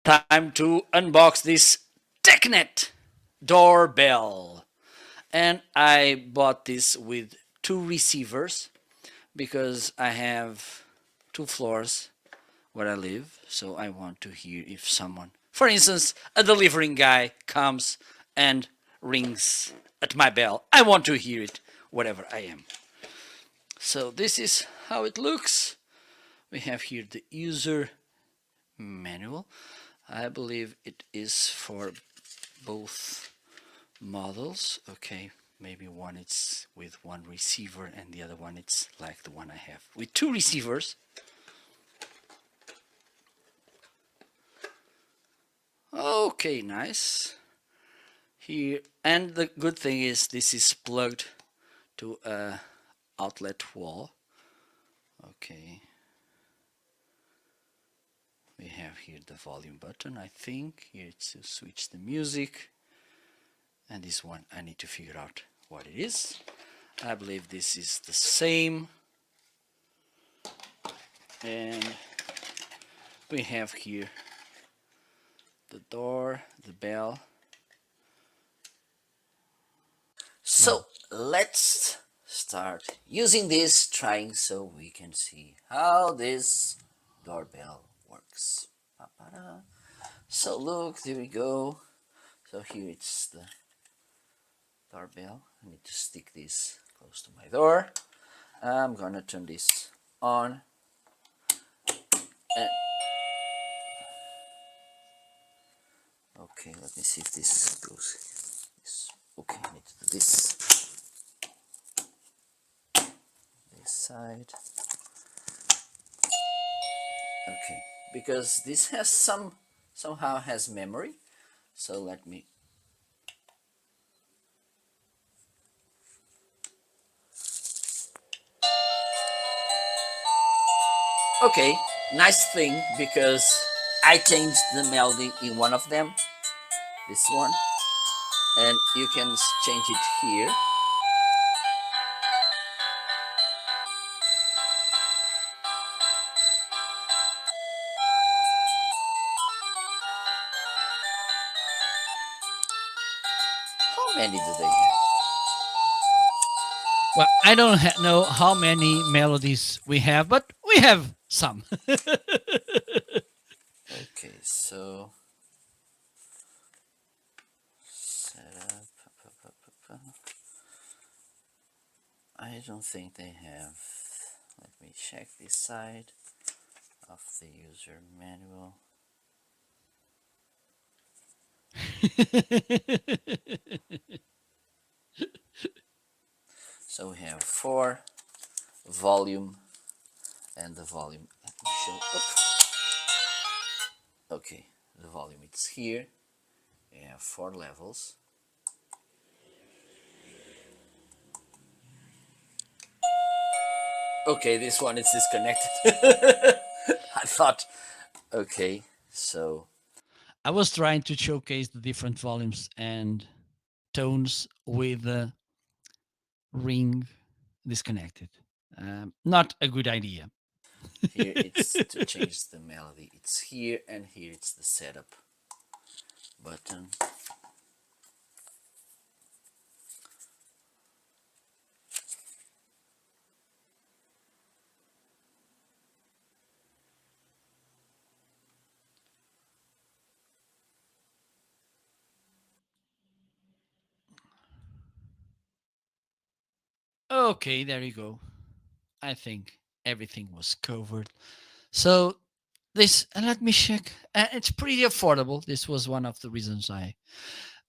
Time to unbox this TechNet doorbell. And I bought this with 2 receivers because I have 2 floors where I live. So I want to hear if someone, for instance, a delivering guy comes and rings at my bell. I want to hear it wherever I am. So this is how it looks. We have here the user manual. I believe it is for both models. Okay, maybe one it's with 1 receiver and the other one it's like the one I have with 2 receivers. Okay, nice. Here, and the good thing is this is plugged to a outlet wall. Okay, we have here the volume button. I think here it's to switch the music, and this one I need to figure out what it is. I believe this is the same, and we have here the door, the bell. So let's start using this, trying so we can see how this doorbell works. So look, there we go. So here it's the doorbell. I need to stick this close to my door. I'm gonna turn this on. And Okay, let me see if this goes. This. Okay, I need to do this. This side. Okay, because this has somehow has memory. So let me. Okay, nice thing because I changed the melody in one of them, this one, and you can change it here. How many do they have? Well, I don't know how many melodies we have, but we have some. Okay, so setup. I don't think they have. Let me check this side of the user manual. So we have 4 volume and the volume. Let me show. Okay, the volume it's here. We have 4 levels. Okay, this one is disconnected. I thought. Okay, so I was trying to showcase the different volumes and tones with the ring disconnected. Not a good idea. here it's to change the melody. It's here and here it's the setup button. Okay, there you go. I think everything was covered. So this, let me check. It's pretty affordable. This was one of the reasons I.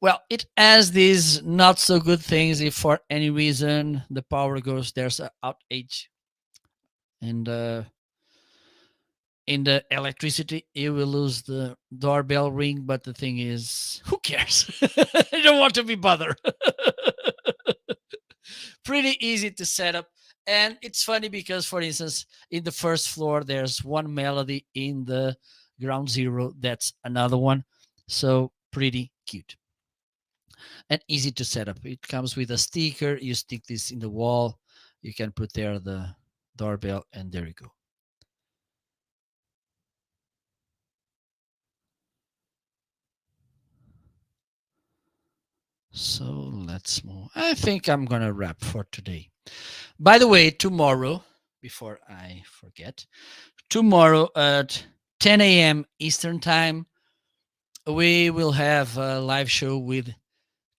Well, it has these not so good things. If for any reason the power goes, there's an outage, and in the electricity, you will lose the doorbell ring. But the thing is, who cares? I don't want to be bothered. Pretty easy to set up. And it's funny because, for instance, in the first floor, there's one melody. In the ground zero, that's another one. So pretty cute and easy to set up. It comes with a sticker. You stick this in the wall. You can put there the doorbell, and there you go. So let's move. I think I'm going to wrap for today. By the way, tomorrow, before I forget, tomorrow at 10 a.m. Eastern Time, we will have a live show with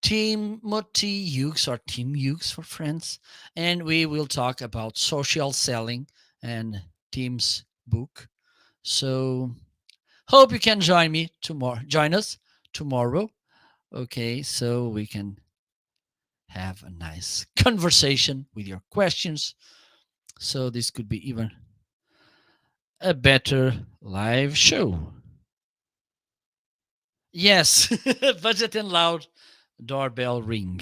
Timothy Hughes, or Tim Hughes for friends, and we will talk about social selling and Tim's book. So hope you can join me tomorrow. Join us tomorrow. Okay, so we can have a nice conversation with your questions. So this could be even a better live show. Yes, budget and loud doorbell ring.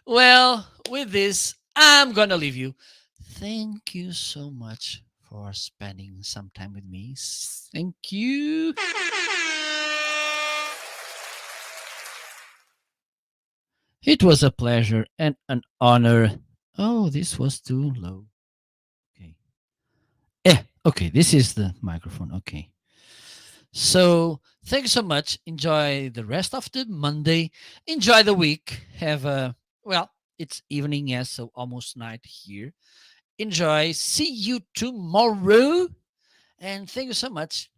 Well, with this, I'm gonna leave you. Thank you so much for spending some time with me. Thank you. It was a pleasure and an honor. Oh, this was too low. Okay. Yeah, okay, this is the microphone. Okay. So, thank you so much. Enjoy the rest of the Monday. Enjoy the week. Have a, well, it's evening, yes, so almost night here. Enjoy. See you tomorrow. And thank you so much.